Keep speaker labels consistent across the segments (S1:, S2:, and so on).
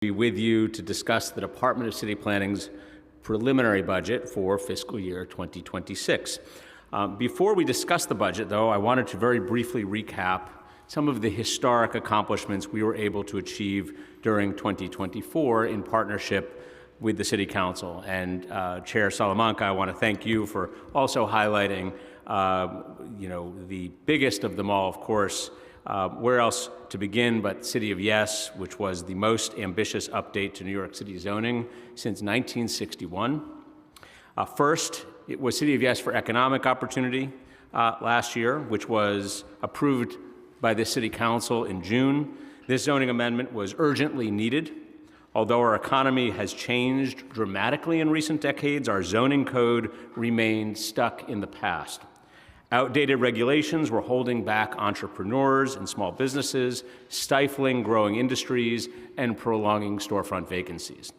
S1: Be with you to discuss the Department of City Planning's preliminary budget for fiscal year 2026. Before we discuss the budget, though, I wanted to very briefly recap some of the historic accomplishments we were able to achieve during 2024 in partnership with the City Council. And Chair Salamanca, I want to thank you for also highlighting, the biggest of them all, of course. Where else to begin but City of Yes, which was the most ambitious update to New York City zoning since 1961. First, it was City of Yes for Economic Opportunity last year, which was approved by the City Council in June. This zoning amendment was urgently needed. Although our economy has changed dramatically in recent decades, our zoning code remained stuck in the past. Outdated regulations were holding back entrepreneurs and small businesses, stifling growing industries, and prolonging storefront vacancies.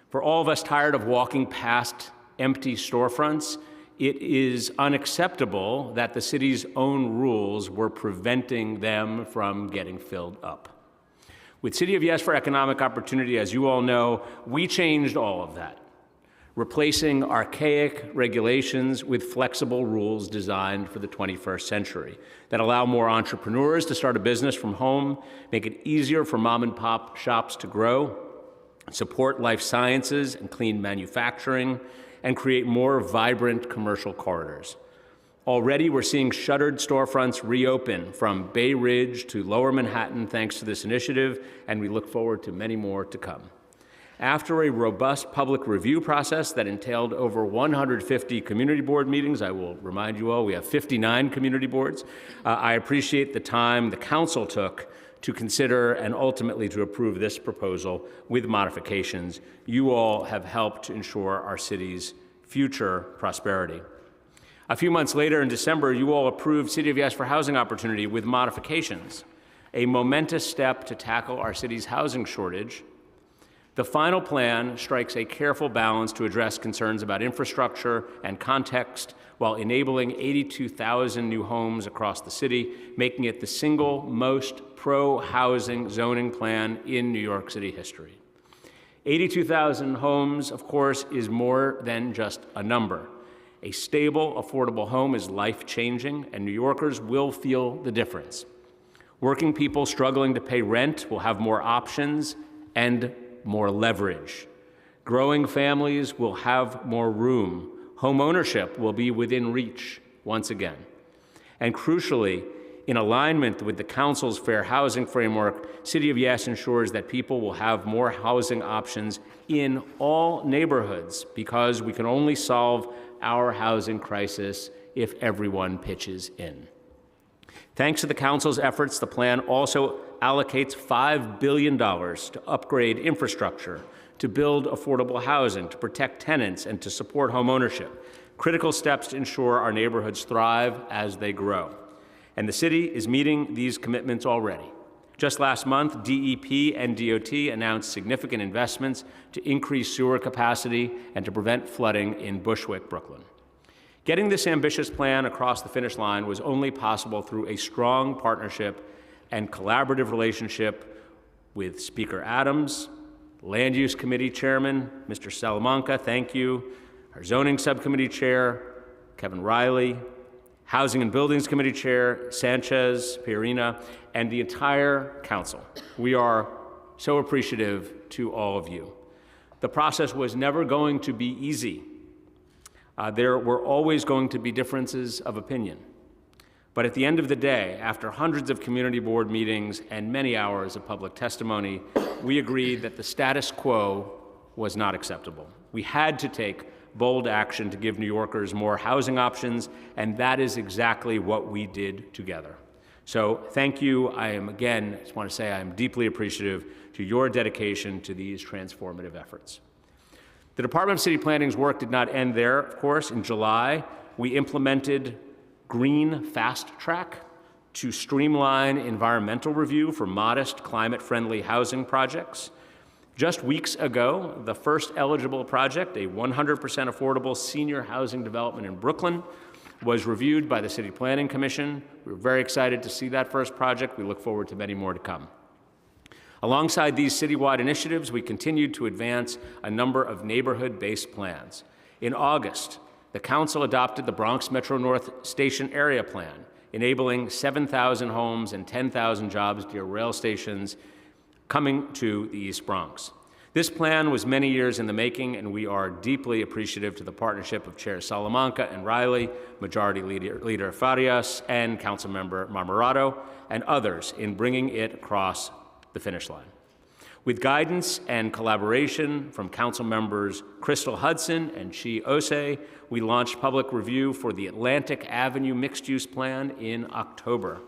S1: For all of us tired of walking past empty storefronts, it is unacceptable that the city's own rules were preventing them from getting filled up. With City of Yes for Economic Opportunity, as you all know, we changed all of that, replacing archaic regulations with flexible rules designed for the 21st century that allow more entrepreneurs to start a business from home, make it easier for mom and pop shops to grow, support life sciences and clean manufacturing, and create more vibrant commercial corridors. Already, we're seeing shuttered storefronts reopen from Bay Ridge to Lower Manhattan thanks to this initiative, and we look forward to many more to come. After a robust public review process that entailed over 150 community board meetings, I will remind you all we have 59 community boards, I appreciate the time the council took to consider and ultimately to approve this proposal with modifications. You all have helped to ensure our city's future prosperity. A few months later in December, you all approved City of Yes for Housing Opportunity with modifications, a momentous step to tackle our city's housing shortage. The final plan strikes a careful balance to address concerns about infrastructure and context while enabling 82,000 new homes across the city, making it the single most pro-housing zoning plan in New York City history. 82,000 homes, of course, is more than just a number. A stable, affordable home is life-changing, and New Yorkers will feel the difference. Working people struggling to pay rent will have more options and more leverage. Growing families will have more room. Home ownership will be within reach once again. And crucially, in alignment with the Council's Fair Housing Framework, City of Yes ensures that people will have more housing options in all neighborhoods because we can only solve our housing crisis if everyone pitches in. Thanks to the Council's efforts, the plan also allocates $5 billion to upgrade infrastructure, to build affordable housing, to protect tenants, and to support home ownership, critical steps to ensure our neighborhoods thrive as they grow. And the city is meeting these commitments already. Just last month, DEP and DOT announced significant investments to increase sewer capacity and to prevent flooding in Bushwick, Brooklyn. Getting this ambitious plan across the finish line was only possible through a strong partnership and collaborative relationship with Speaker Adams, Land Use Committee Chairman, Mr. Salamanca, thank you, our Zoning Subcommittee Chair, Kevin Riley, Housing and Buildings Committee Chair, Sanchez, Pierina, and the entire Council. We are so appreciative to all of you. The process was never going to be easy. There were always going to be differences of opinion. But at the end of the day, after hundreds of community board meetings and many hours of public testimony, we agreed that the status quo was not acceptable. We had to take bold action to give New Yorkers more housing options, and that is exactly what we did together. So thank you. I just want to say I am deeply appreciative to your dedication to these transformative efforts. The Department of City Planning's work did not end there, of course. In July, we implemented Green Fast Track to streamline environmental review for modest, climate-friendly housing projects. Just weeks ago, the first eligible project, a 100% affordable senior housing development in Brooklyn, was reviewed by the City Planning Commission. We were very excited to see that first project. We look forward to many more to come. Alongside these citywide initiatives, we continued to advance a number of neighborhood-based plans. In August, the Council adopted the Bronx Metro North Station Area Plan, enabling 7,000 homes and 10,000 jobs near rail stations coming to the East Bronx. This plan was many years in the making, and we are deeply appreciative to the partnership of Chair Salamanca and Riley, Majority Leader Farias, and Councilmember Marmorato, and others in bringing it across the finish line. With guidance and collaboration from Council members Crystal Hudson and Chi Osei, we launched public review for the Atlantic Avenue mixed-use plan in October.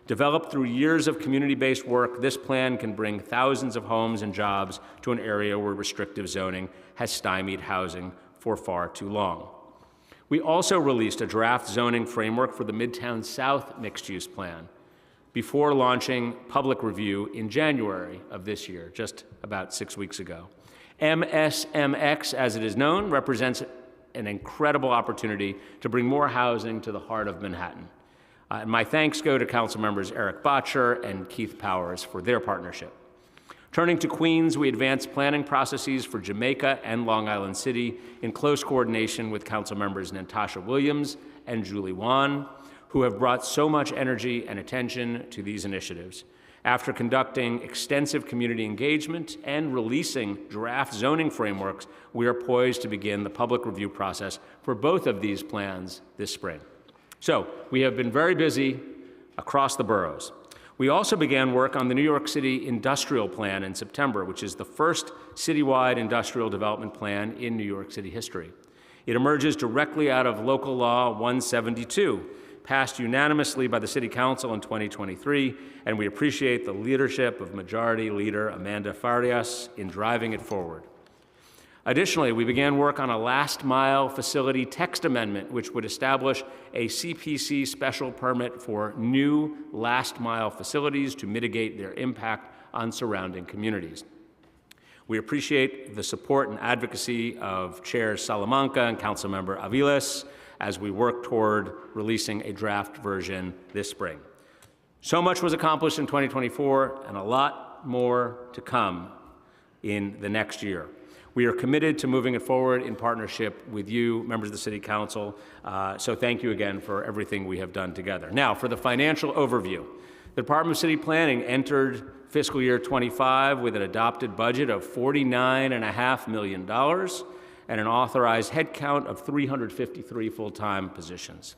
S1: Developed through years of community-based work, this plan can bring thousands of homes and jobs to an area where restrictive zoning has stymied housing for far too long. We also released a draft zoning framework for the Midtown South mixed-use plan before launching public review in January of this year, just about 6 weeks ago. MSMX, as it is known, represents an incredible opportunity to bring more housing to the heart of Manhattan. My thanks go to Council members Eric Botcher and Keith Powers for their partnership. Turning to Queens, we advanced planning processes for Jamaica and Long Island City in close coordination with Council members Natasha Williams and Julie Wan, who have brought so much energy and attention to these initiatives. After conducting extensive community engagement and releasing draft zoning frameworks, we are poised to begin the public review process for both of these plans this spring. So, we have been very busy across the boroughs. We also began work on the New York City Industrial Plan in September, which is the first citywide industrial development plan in New York City history. It emerges directly out of Local Law 172, passed unanimously by the City Council in 2023, and we appreciate the leadership of Majority Leader Amanda Farias in driving it forward. Additionally, we began work on a last-mile facility text amendment, which would establish a CPC special permit for new last-mile facilities to mitigate their impact on surrounding communities. We appreciate the support and advocacy of Chair Salamanca and Councilmember Aviles as we work toward releasing a draft version this spring. So much was accomplished in 2024, and a lot more to come in the next year. We are committed to moving it forward in partnership with you, members of the City Council, so thank you again for everything we have done together. Now, for the financial overview. The Department of City Planning entered fiscal year 25 with an adopted budget of $49.5 million and an authorized headcount of 353 full-time positions,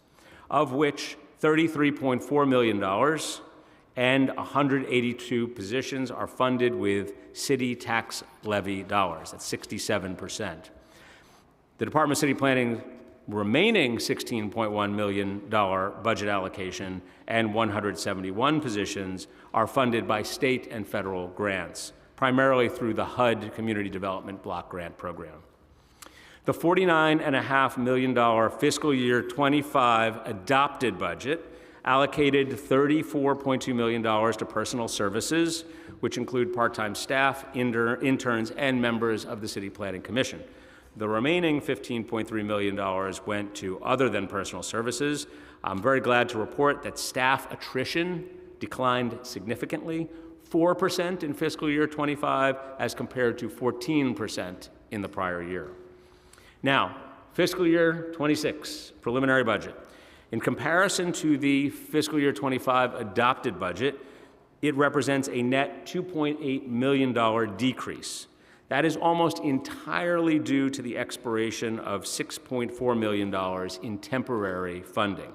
S1: of which $33.4 million and 182 positions are funded with city tax levy dollars. That's 67%. The Department of City Planning remaining $16.1 million budget allocation and 171 positions are funded by state and federal grants, primarily through the HUD Community Development Block Grant Program. The $49.5 million fiscal year 25 adopted budget allocated $34.2 million to personal services, which include part-time staff, interns, and members of the City Planning Commission. The remaining $15.3 million went to other than personal services. I'm very glad to report that staff attrition declined significantly, 4% in fiscal year 25 as compared to 14% in the prior year. Now, fiscal year 26, preliminary budget. In comparison to the fiscal year 25 adopted budget, it represents a net $2.8 million decrease. That is almost entirely due to the expiration of $6.4 million in temporary funding.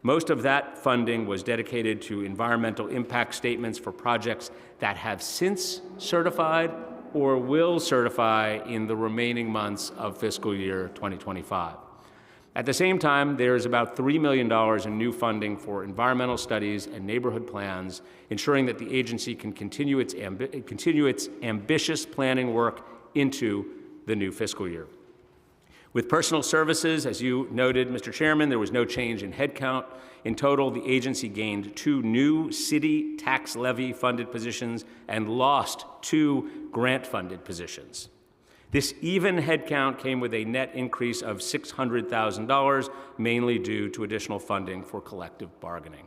S1: Most of that funding was dedicated to environmental impact statements for projects that have since certified or will certify in the remaining months of fiscal year 2025. At the same time, there is about $3 million in new funding for environmental studies and neighborhood plans, ensuring that the agency can continue its ambitious planning work into the new fiscal year. With personal services, as you noted, Mr. Chairman, there was no change in headcount. In total, the agency gained 2 new city tax levy funded positions and lost 2 grant-funded positions. This even headcount came with a net increase of $600,000, mainly due to additional funding for collective bargaining.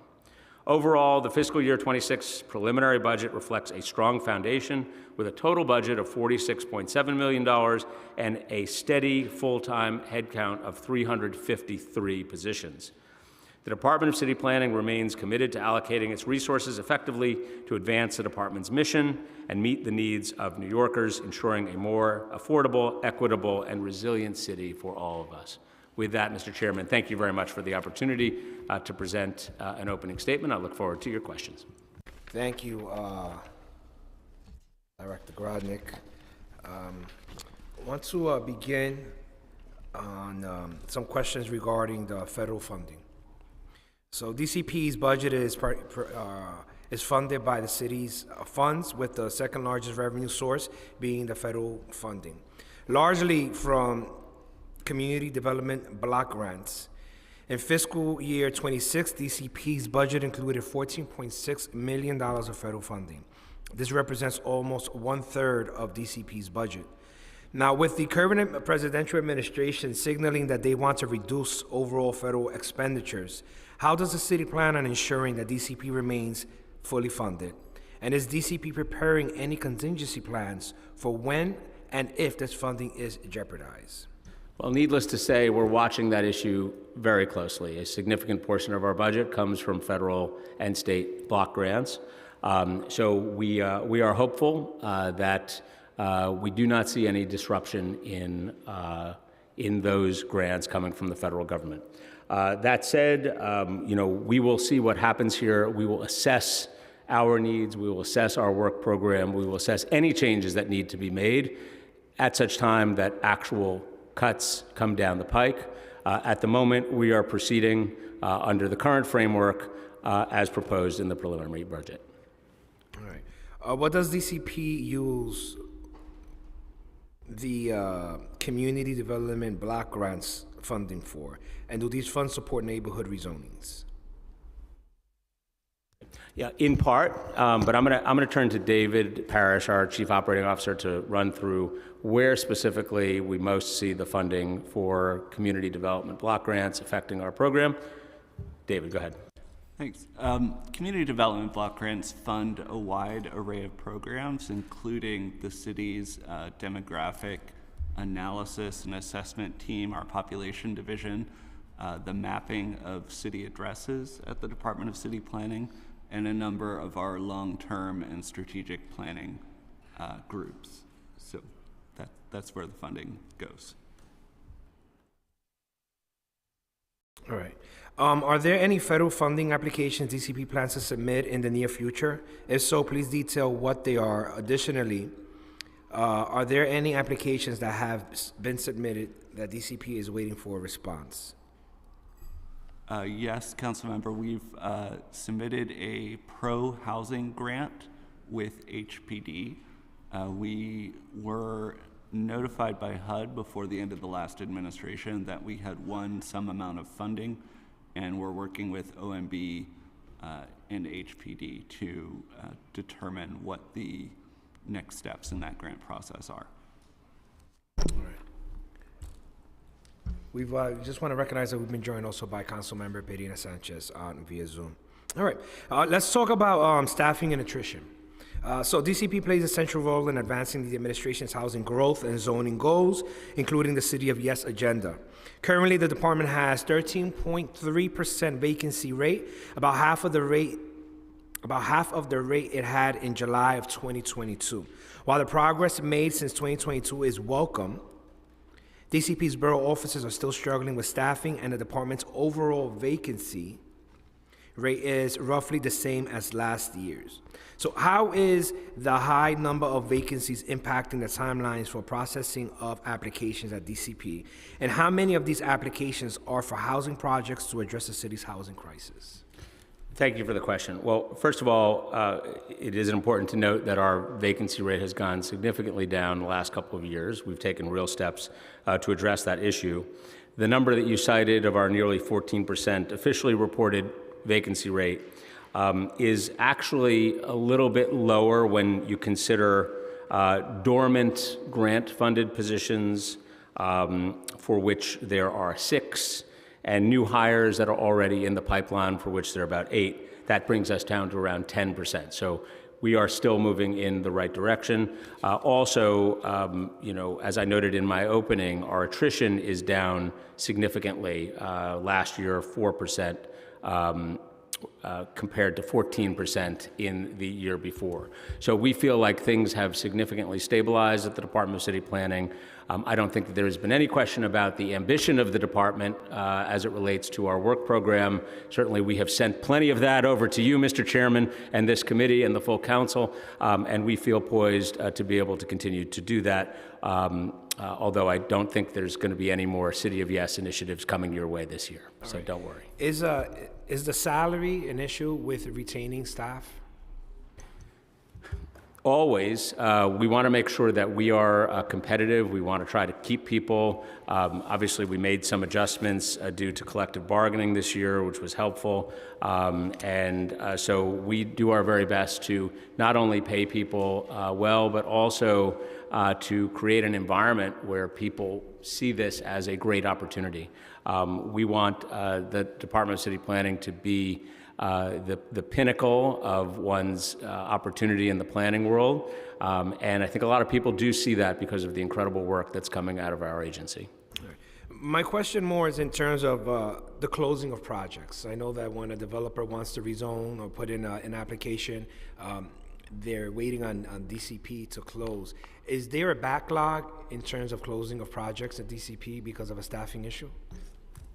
S1: Overall, the fiscal year 26 preliminary budget reflects a strong foundation with a total budget of $46.7 million and a steady full-time headcount of 353 positions. The Department of City Planning remains committed to allocating its resources effectively to advance the department's mission and meet the needs of New Yorkers, ensuring a more affordable, equitable, and resilient city for all of us. With that, Mr. Chairman, thank you very much for the opportunity to present an opening statement. I look forward to your questions.
S2: Thank you, Director Grodnick. I want to begin on some questions regarding the federal funding. So DCP's budget is funded by the city's funds, with the second largest revenue source being the federal funding, largely from community development block grants. In fiscal year 26, DCP's budget included $14.6 million of federal funding. This represents almost 1/3 of DCP's budget. Now, with the current presidential administration signaling that they want to reduce overall federal expenditures, how does the city plan on ensuring that DCP remains fully funded? And is DCP preparing any contingency plans for when and if this funding is jeopardized?
S1: Well, needless to say, we're watching that issue very closely. A significant portion of our budget comes from federal and state block grants. So we are hopeful that we do not see any disruption in those grants coming from the federal government. That said, we will see what happens here. We will assess our needs. We will assess our work program. We will assess any changes that need to be made at such time that actual cuts come down the pike. At the moment, we are proceeding under the current framework as proposed in the preliminary budget.
S2: All right. What does DCP use the community development block grants funding for? And do these funds support neighborhood rezonings?
S1: Yeah, in part, but I'm gonna turn to David Parrish, our Chief Operating Officer, to run through where specifically we most see the funding for community development block grants affecting our program. David, go ahead.
S3: Thanks. Community development block grants fund a wide array of programs, including the city's demographic analysis and assessment team, our population division, the mapping of city addresses at the Department of City Planning, and a number of our long-term and strategic planning groups. So that's where the funding goes.
S2: All right. Are there any federal funding applications DCP plans to submit in the near future? If so, please detail what they are. Additionally, are there any applications that have been submitted that DCP is waiting for a response?
S3: Yes, Councilmember, we've submitted a pro-housing grant with HPD. We were notified by HUD before the end of the last administration that we had won some amount of funding, and we're working with OMB and HPD to determine what the next steps in that grant process are.
S2: All right. We just want to recognize that we've been joined also by Councilmember Pedina Sanchez via Zoom. All right, let's talk about staffing and attrition. So DCP plays a central role in advancing the administration's housing growth and zoning goals, including the City of Yes agenda. Currently, the department has 13.3% vacancy rate, about half of the rate it had in July of 2022. While the progress made since 2022 is welcome, DCP's borough offices are still struggling with staffing, and the department's overall vacancy rate is roughly the same as last year's. So how is the high number of vacancies impacting the timelines for processing of applications at DCP? And how many of these applications are for housing projects to address the city's housing crisis?
S1: Thank you for the question. Well, first of all, it is important to note that our vacancy rate has gone significantly down the last couple of years. We've taken real steps to address that issue. The number that you cited of our nearly 14% officially reported vacancy rate is actually a little bit lower when you consider dormant grant-funded positions for which there are 6, and new hires that are already in the pipeline for which there are about 8. that brings us down to around 10%. So we are still moving in the right direction. As I noted in my opening, our attrition is down significantly. Last year, 4%. Compared to 14% in the year before. So we feel like things have significantly stabilized at the Department of City Planning. I don't think that there has been any question about the ambition of the department as it relates to our work program. Certainly we have sent plenty of that over to you, Mr. Chairman, and this committee and the full council, and we feel poised to be able to continue to do that, although I don't think there's going to be any more City of Yes initiatives coming your way this year, so don't worry.
S2: Is the salary an issue with retaining staff?
S1: Always. We want to make sure that we are competitive. We want to try to keep people. Obviously, we made some adjustments due to collective bargaining this year, which was helpful. So we do our very best to not only pay people well, but also to create an environment where people see this as a great opportunity. We want the Department of City Planning to be the pinnacle of one's opportunity in the planning world. And I think a lot of people do see that because of the incredible work that's coming out of our agency.
S2: My question more is in terms of the closing of projects. I know that when a developer wants to rezone or put in an application, they're waiting on DCP to close. Is there a backlog in terms of closing of projects at DCP because of a staffing issue?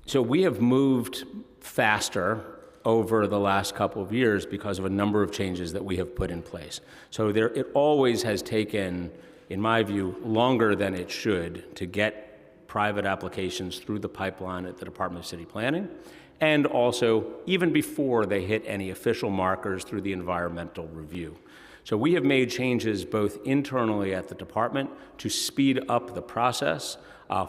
S1: So we have moved faster over the last couple of years because of a number of changes that we have put in place. So it always has taken, in my view, longer than it should to get private applications through the pipeline at the Department of City Planning, and also even before they hit any official markers through the environmental review. So we have made changes both internally at the department to speed up the process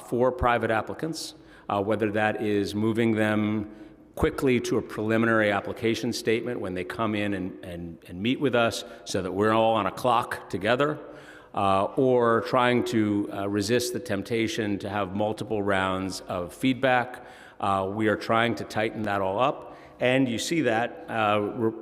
S1: for private applicants, whether that is moving them quickly to a preliminary application statement when they come in and meet with us so that we're all on a clock together, or trying to resist the temptation to have multiple rounds of feedback. We are trying to tighten that all up. And you see that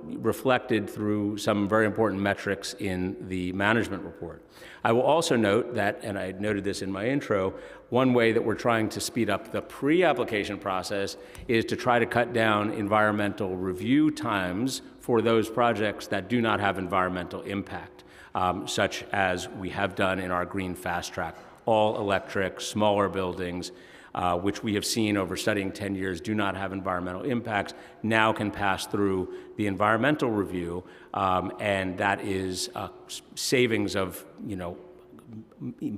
S1: reflected through some very important metrics in the management report. I will also note that, and I noted this in my intro, one way that we're trying to speed up the pre-application process is to try to cut down environmental review times for those projects that do not have environmental impact, such as we have done in our Green Fast Track, all electric, smaller buildings, which we have seen over studying 10 years do not have environmental impacts, now can pass through the environmental review, and that is savings of,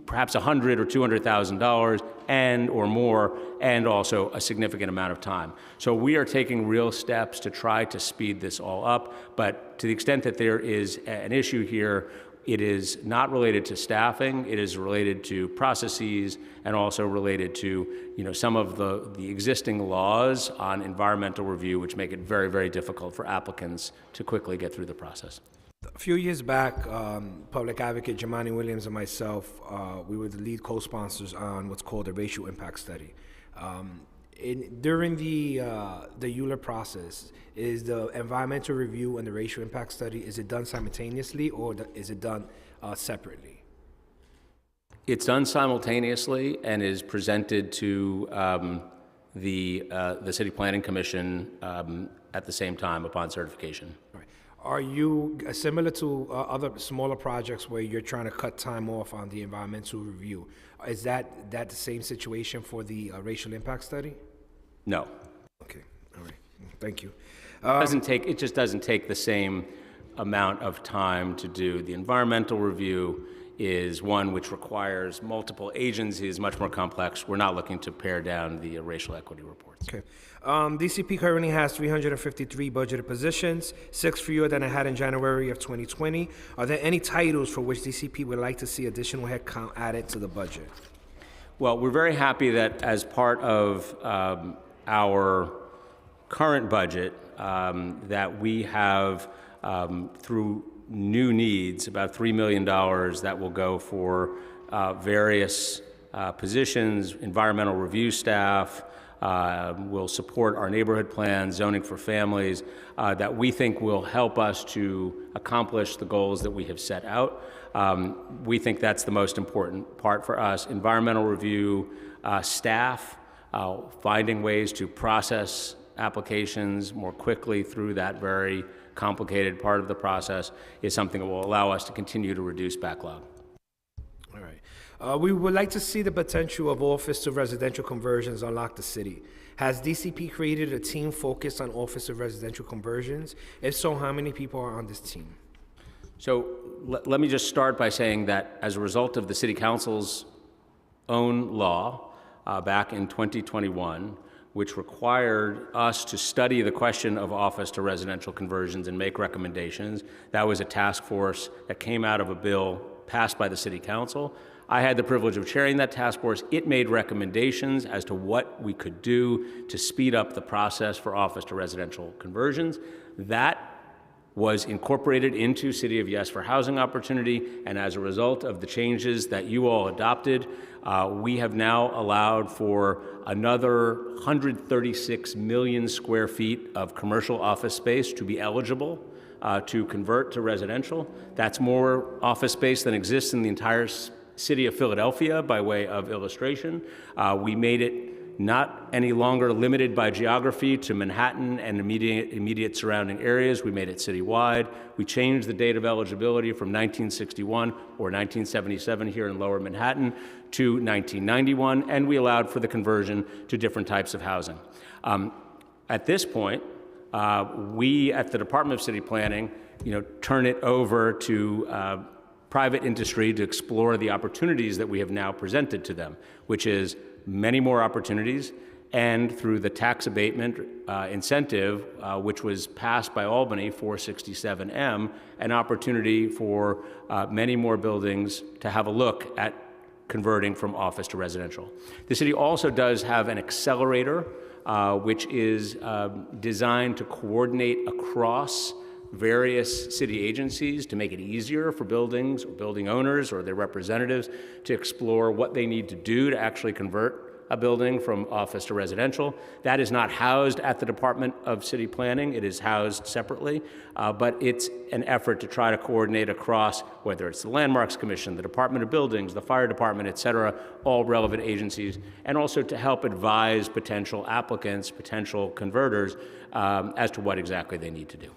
S1: perhaps $100,000 or $200,000 and or more, and also a significant amount of time. So we are taking real steps to try to speed this all up, but to the extent that there is an issue here, it is not related to staffing, it is related to processes, and also related to some of the existing laws on environmental review, which make it very, very difficult for applicants to quickly get through the process.
S2: A few years back, public advocate Jemani Williams and myself, we were the lead co-sponsors on what's called a racial impact study. During the Euler process, is the environmental review and the racial impact study, is it done simultaneously or is it done separately?
S1: It's done simultaneously and is presented to the City Planning Commission at the same time upon certification.
S2: Right. Are you similar to other smaller projects where you're trying to cut time off on the environmental review? Is that the same situation for the racial impact study?
S1: No.
S2: Okay. All right. Thank you.
S1: It just doesn't take the same amount of time to do. The environmental review is one which requires multiple agencies, much more complex. We're not looking to pare down the racial equity reports.
S2: Okay. DCP currently has 353 budgeted positions, 6 fewer than it had in January of 2020. Are there any titles for which DCP would like to see additional headcount added to the budget?
S1: Well, we're very happy that as part of our current budget, that we have, through new needs, about $3 million that will go for various positions, environmental review staff, will support our neighborhood plans, zoning for families, that we think will help us to accomplish the goals that we have set out. We think that's the most important part for us. Environmental review, staff, finding ways to process applications more quickly through that very complicated part of the process is something that will allow us to continue to reduce backlog.
S2: All right. We would like to see the potential of office to residential conversions unlock the city. Has DCP created a team focused on office to residential conversions? If so, how many people are on this team?
S1: So let me just start by saying that as a result of the City Council's own law back in 2021, which required us to study the question of office to residential conversions and make recommendations. That was a task force that came out of a bill passed by the City Council. I had the privilege of chairing that task force. It made recommendations as to what we could do to speed up the process for office to residential conversions. That was incorporated into City of Yes for Housing Opportunity, and as a result of the changes that you all adopted, we have now allowed for another 136 million square feet of commercial office space to be eligible to convert to residential. That's more office space than exists in the entire city of Philadelphia, by way of illustration. We made it not any longer limited by geography to Manhattan and immediate surrounding areas. We made it citywide. We changed the date of eligibility from 1961 or 1977 here in Lower Manhattan to 1991, and we allowed for the conversion to different types of housing. At this point, we at the Department of City Planning, turn it over to private industry to explore the opportunities that we have now presented to them, which is many more opportunities, and through the tax abatement incentive, which was passed by Albany 467M, an opportunity for many more buildings to have a look at converting from office to residential. The city also does have an accelerator, which is designed to coordinate across various city agencies to make it easier for buildings or building owners or their representatives to explore what they need to do to actually convert a building from office to residential. That is not housed at the Department of City Planning. It is housed separately, but it's an effort to try to coordinate across, whether it's the Landmarks Commission, the Department of Buildings, the Fire Department, et cetera, all relevant agencies, and also to help advise potential applicants, potential converters, as to what exactly they need to do.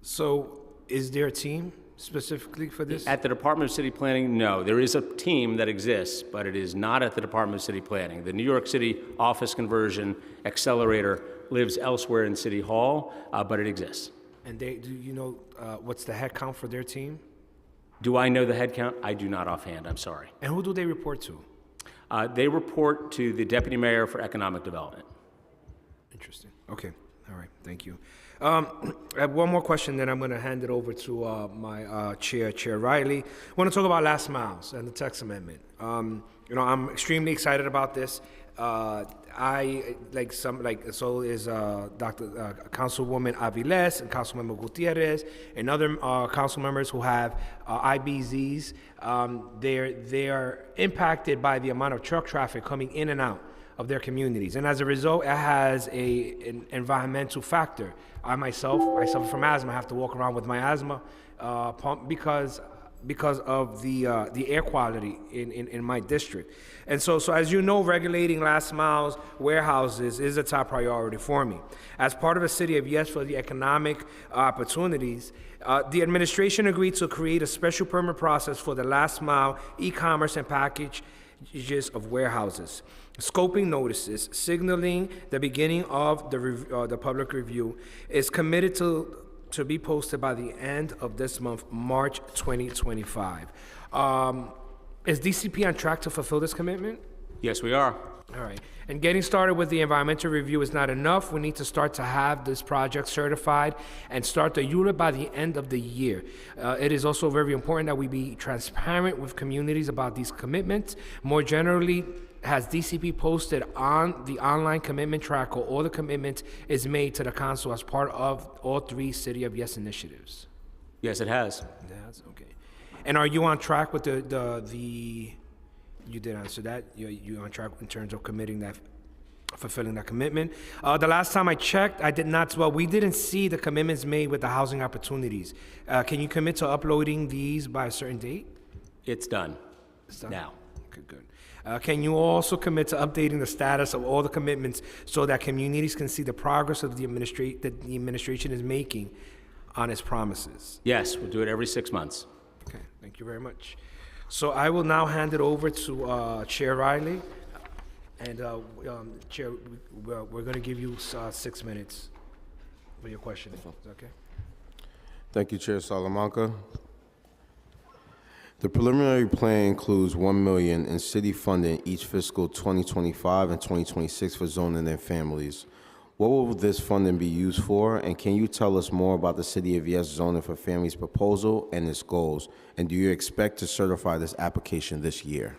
S2: So is there a team specifically for this?
S1: At the Department of City Planning, no. There is a team that exists, but it is not at the Department of City Planning. The New York City Office Conversion Accelerator lives elsewhere in City Hall, but it exists.
S2: And do you know what's the head count for their team?
S1: Do I know the head count? I do not offhand, I'm sorry.
S2: And who do they report to?
S1: They report to the Deputy Mayor for Economic Development.
S2: Interesting. Okay. All right. Thank you. I have one more question, then I'm going to hand it over to my Chair Riley. I want to talk about last miles and the text amendment. I'm extremely excited about this. So is Councilwoman Aviles and Councilmember Gutierrez and other council members who have IBZs. They are impacted by the amount of truck traffic coming in and out of their communities, and as a result, it has an environmental factor. I suffer from asthma. I have to walk around with my asthma pump because of the air quality in my district. And so as you know, regulating last miles warehouses is a top priority for me. As part of a City of Yes for the economic opportunities, the administration agreed to create a special permit process for the last mile e-commerce and packages of warehouses. Scoping notices signaling the beginning of the public review is committed to be posted by the end of this month, March 2025. Is DCP on track to fulfill this commitment?
S1: Yes, we are.
S2: All right. And getting started with the environmental review is not enough. We need to start to have this project certified and start the unit by the end of the year. It is also very important that we be transparent with communities about these commitments. More generally, has DCP posted on the online commitment tracker all the commitment is made to the council as part of all 3 City of Yes initiatives?
S1: Yes, it has.
S2: It has, okay. And are you on track with the you did answer that. You're on track in terms of fulfilling that commitment. The last time I checked, we didn't see the commitments made with the housing opportunities. Can you commit to uploading these by a certain date?
S1: It's done.
S2: It's done?
S1: Now.
S2: Okay, good. Can you also commit to updating the status of all the commitments so that communities can see the progress of that the administration is making on its promises?
S1: Yes, we'll do it every 6 months.
S2: Okay, thank you very much. So I will now hand it over to Chair Riley. And Chair, we're going to give you 6 minutes for your questioning. Is that okay?
S4: Thank you, Chair Salamanca. The preliminary plan includes $1 million in city funding each fiscal 2025 and 2026 for zoning and families. What will this funding be used for, and can you tell us more about the City of Yes zoning for families proposal and its goals? And do you expect to certify this application this year?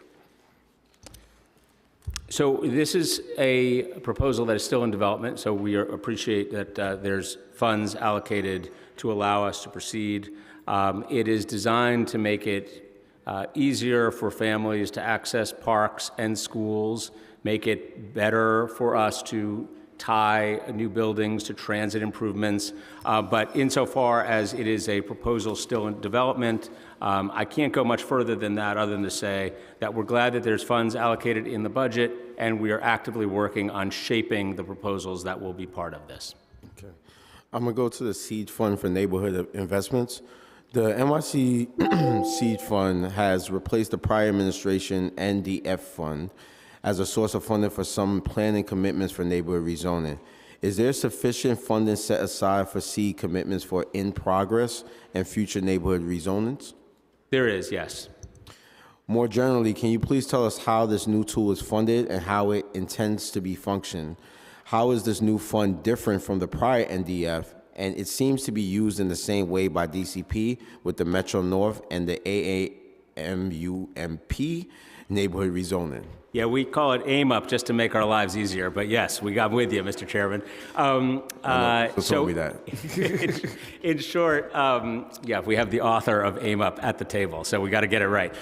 S1: So this is a proposal that is still in development, so we appreciate that there's funds allocated to allow us to proceed. It is designed to make it easier for families to access parks and schools, make it better for us to tie new buildings to transit improvements. But insofar as it is a proposal still in development, I can't go much further than that other than to say that we're glad that there's funds allocated in the budget, and we are actively working on shaping the proposals that will be part of this.
S4: Okay. I'm going to go to the Seed Fund for Neighborhood Investments. The NYC Seed Fund has replaced the prior administration NDF Fund as a source of funding for some planning commitments for neighborhood rezoning. Is there sufficient funding set aside for seed commitments for in-progress and future neighborhood rezonings?
S1: There is, yes.
S4: More generally, can you please tell us how this new tool is funded and how it intends to be functioned? How is this new fund different from the prior NDF? And it seems to be used in the same way by DCP with the Metro North and the AAMUMP neighborhood rezoning.
S1: Yeah, we call it AIM Up just to make our lives easier, but yes, we got with you, Mr. Chairman.
S4: Told me that.
S1: In short, yeah, we have the author of AIM Up at the table, so we got to get it right.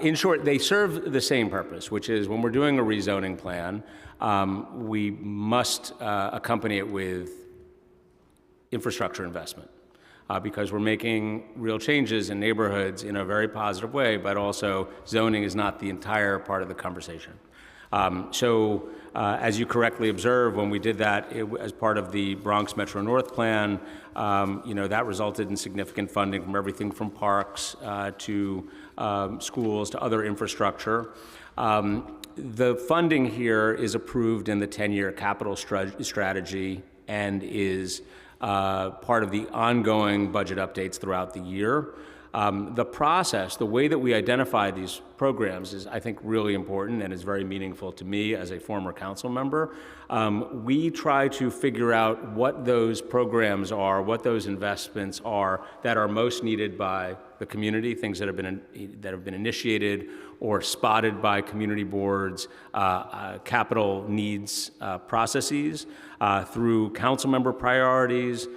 S1: In short, they serve the same purpose, which is when we're doing a rezoning plan, we must accompany it with infrastructure investment. Because we're making real changes in neighborhoods in a very positive way, but also zoning is not the entire part of the conversation. As you correctly observed, when we did that as part of the Bronx Metro North plan, that resulted in significant funding from everything from parks to schools to other infrastructure. The funding here is approved in the 10-year capital strategy and is part of the ongoing budget updates throughout the year. The process, the way that we identify these programs is, I think, really important and is very meaningful to me as a former council member. We try to figure out what those programs are, what those investments are that are most needed by the community, things that have been initiated or spotted by community boards, capital needs processes through council member priorities.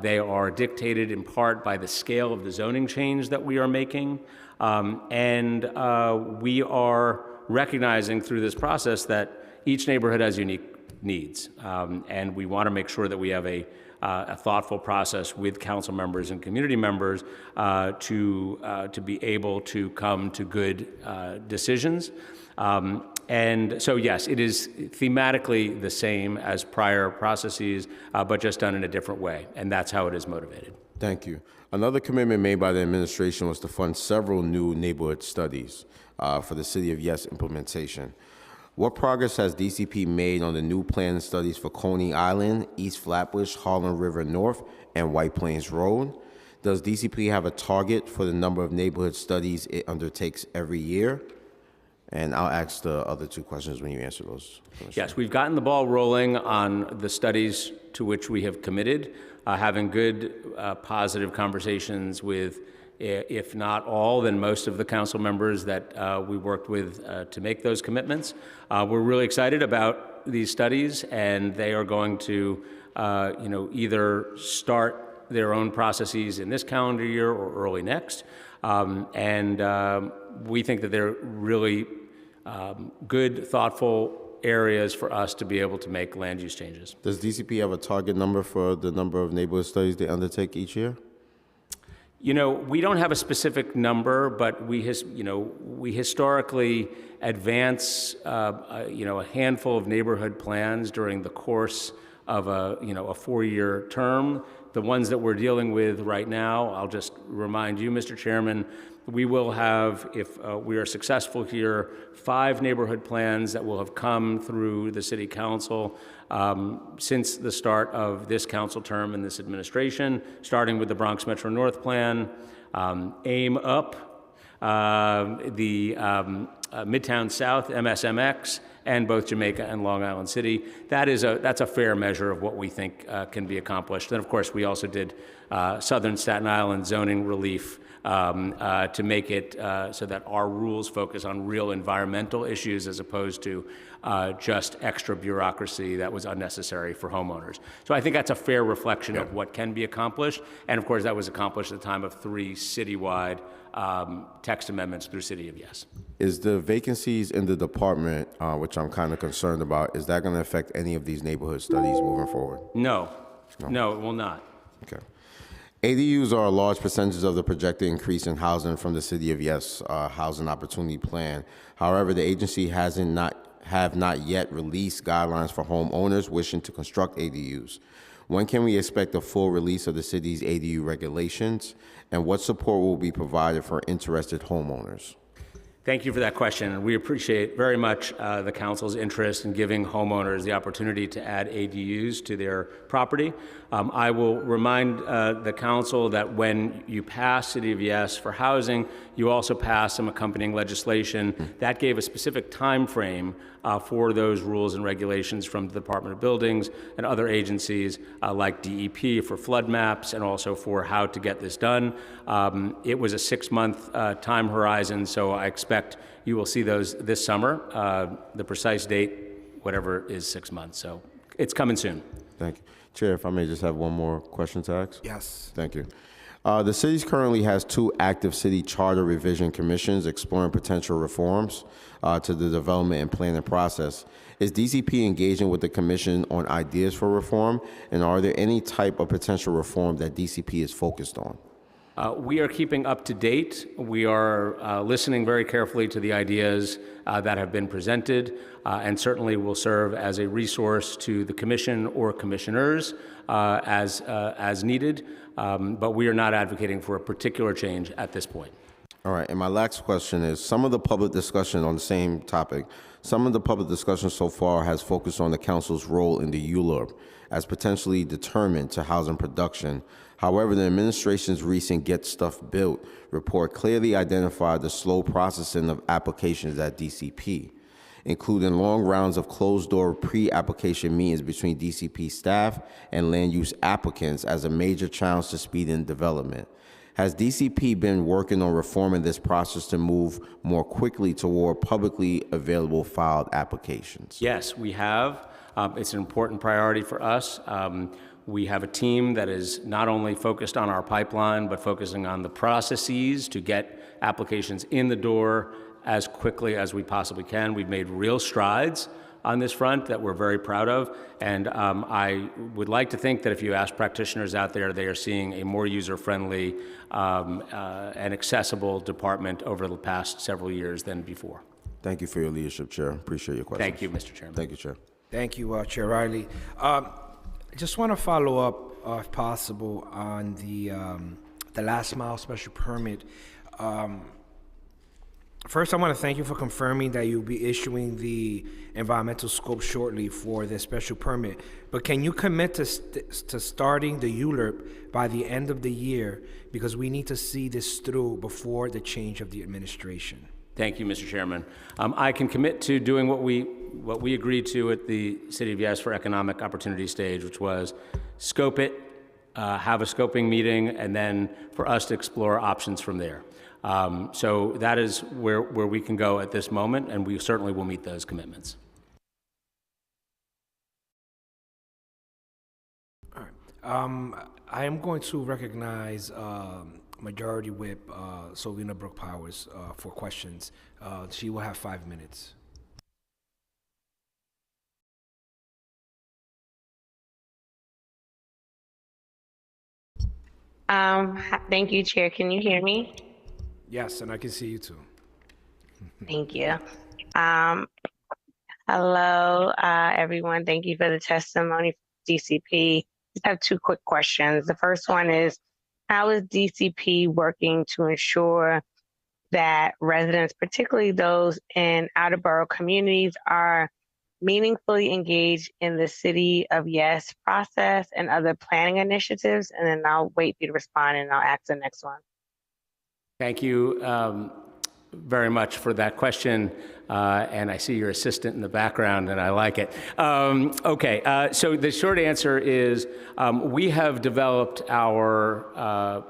S1: They are dictated in part by the scale of the zoning change that we are making. We are recognizing through this process that each neighborhood has unique needs. And we want to make sure that we have a thoughtful process with council members and community members to be able to come to good decisions. And so, yes, it is thematically the same as prior processes, but just done in a different way. And that's how it is motivated.
S4: Thank you. Another commitment made by the administration was to fund several new neighborhood studies for the City of Yes implementation. What progress has DCP made on the new plan studies for Coney Island, East Flatbush, Harlem River North, and White Plains Road? Does DCP have a target for the number of neighborhood studies it undertakes every year? And I'll ask the other two questions when you answer those.
S1: Yes, we've gotten the ball rolling on the studies to which we have committed, having good, positive conversations with, if not all, then most of the council members that we worked with to make those commitments. We're really excited about these studies, and they are going to, either start their own processes in this calendar year or early next. we think that they're really good, thoughtful areas for us to be able to make land use changes.
S4: Does DCP have a target number for the number of neighborhood studies they undertake each year?
S1: You know, we don't have a specific number, but we historically advance, a handful of neighborhood plans during the course of a 4-year term. The ones that we're dealing with right now, I'll just remind you, Mr. Chairman, we will have, if we are successful here, 5 neighborhood plans that will have come through the City Council since the start of this council term and this administration, starting with the Bronx Metro North Plan, AIM Up, the Midtown South, MSMX, and both Jamaica and Long Island City. That's a fair measure of what we think can be accomplished. Then, of course, we also did Southern Staten Island zoning relief to make it so that our rules focus on real environmental issues as opposed to just extra bureaucracy that was unnecessary for homeowners. So I think that's a fair reflection of what can be accomplished. And of course, that was accomplished at the time of 3 citywide text amendments through City of Yes.
S4: Is the vacancies in the department, which I'm kind of concerned about, is that going to affect any of these neighborhood studies moving forward?
S1: No, it will not.
S4: Okay. ADUs are a large percentage of the projected increase in housing from the City of Yes Housing Opportunity Plan. However, the agency have not yet released guidelines for homeowners wishing to construct ADUs. When can we expect a full release of the city's ADU regulations, and what support will be provided for interested homeowners?
S1: Thank you for that question. We appreciate very much the council's interest in giving homeowners the opportunity to add ADUs to their property. I will remind the council that when you pass City of Yes for housing, you also pass some accompanying legislation that gave a specific time frame for those rules and regulations from the Department of Buildings and other agencies like DEP for flood maps and also for how to get this done. It was a 6-month time horizon, so I expect you will see those this summer. The precise date, whatever, is 6 months, so it's coming soon.
S4: Thank you. Chair, if I may just have one more question to ask?
S2: Yes.
S4: Thank you. The city currently has 2 active city charter revision commissions exploring potential reforms to the development and planning process. Is DCP engaging with the commission on ideas for reform, and are there any type of potential reform that DCP is focused on?
S1: We are keeping up to date. We are listening very carefully to the ideas that have been presented, and certainly will serve as a resource to the commission or commissioners as needed. But we are not advocating for a particular change at this point.
S4: All right, and my last question is, some of the public discussion on the same topic, some of the public discussion so far has focused on the council's role in the ULURP as potentially determined to housing production. However, the administration's recent Get Stuff Built report clearly identified the slow processing of applications at DCP, including long rounds of closed-door pre-application meetings between DCP staff and land use applicants as a major challenge to speeding development. Has DCP been working on reforming this process to move more quickly toward publicly available filed applications?
S1: Yes, we have. It's an important priority for us. We have a team that is not only focused on our pipeline, but focusing on the processes to get applications in the door as quickly as we possibly can. We've made real strides on this front that we're very proud of, and I would like to think that if you ask practitioners out there, they are seeing a more user-friendly and accessible department over the past several years than before.
S4: Thank you for your leadership, Chair. Appreciate your questions.
S1: Thank you, Mr. Chairman.
S4: Thank you, Chair.
S2: Thank you, Chair Riley. I just want to follow up, if possible, on the last mile special permit. First, I want to thank you for confirming that you'll be issuing the environmental scope shortly for the special permit. But can you commit to starting the ULURP by the end of the year? Because we need to see this through before the change of the administration.
S1: Thank you, Mr. Chairman. I can commit to doing what we agreed to at the City of Yes for Economic Opportunity stage, which was scope it, have a scoping meeting, and then for us to explore options from there. So that is where we can go at this moment, and we certainly will meet those commitments.
S2: All right. I am going to recognize Majority Whip Solina Brooke Powers for questions. She will have 5 minutes.
S5: Thank you, Chair. Can you hear me?
S2: Yes, and I can see you too.
S5: Thank you. Um, Hello, everyone. Thank you for the testimony from DCP. I have two quick questions. The first one is, how is DCP working to ensure that residents, particularly those in outer borough communities, are meaningfully engaged in the City of Yes process and other planning initiatives? And then I'll wait for you to respond and I'll ask the next one.
S1: Thank you very much for that question. And I see your assistant in the background, and I like it. Okay, so the short answer is we have developed an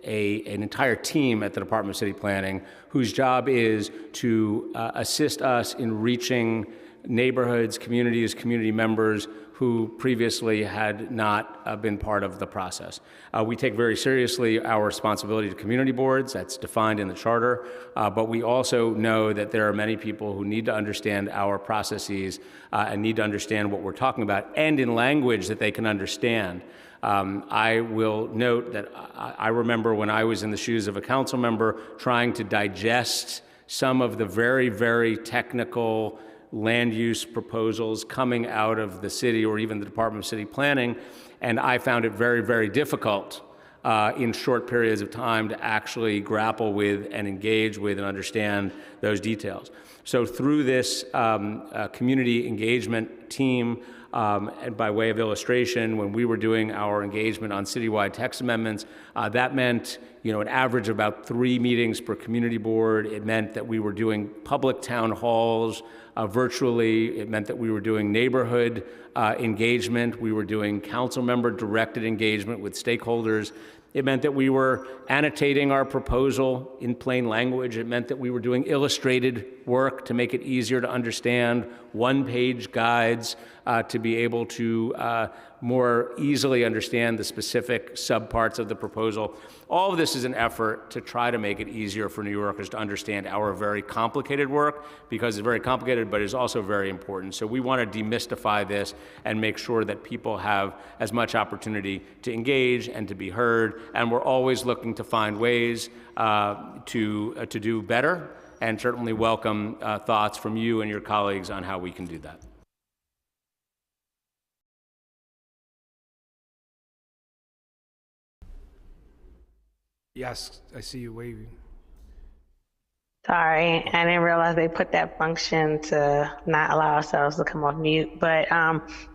S1: entire team at the Department of City Planning whose job is to assist us in reaching neighborhoods, communities, community members who previously had not been part of the process. We take very seriously our responsibility to community boards, that's defined in the charter, but we also know that there are many people who need to understand our processes and need to understand what we're talking about, and in language that they can understand. I will note that I remember when I was in the shoes of a council member trying to digest some of the very, very technical land use proposals coming out of the city or even the Department of City Planning, and I found it very, very difficult in short periods of time to actually grapple with and engage with and understand those details. So through this community engagement team, and by way of illustration, when we were doing our engagement on citywide text amendments, that meant an average of about 3 meetings per community board. It meant that we were doing public town halls virtually. It meant that we were doing neighborhood engagement. We were doing council member directed engagement with stakeholders. It meant that we were annotating our proposal in plain language. It meant that we were doing illustrated work to make it easier to understand, one-page guides to be able to more easily understand the specific subparts of the proposal. All of this is an effort to try to make it easier for New Yorkers to understand our very complicated work, because it's very complicated, but it's also very important. So we want to demystify this and make sure that people have as much opportunity to engage and to be heard. And we're always looking to find ways to do better, and certainly welcome thoughts from you and your colleagues on how we can do that.
S2: Yes, I see you waving.
S5: Sorry, I didn't realize they put that function to not allow ourselves to come off mute. But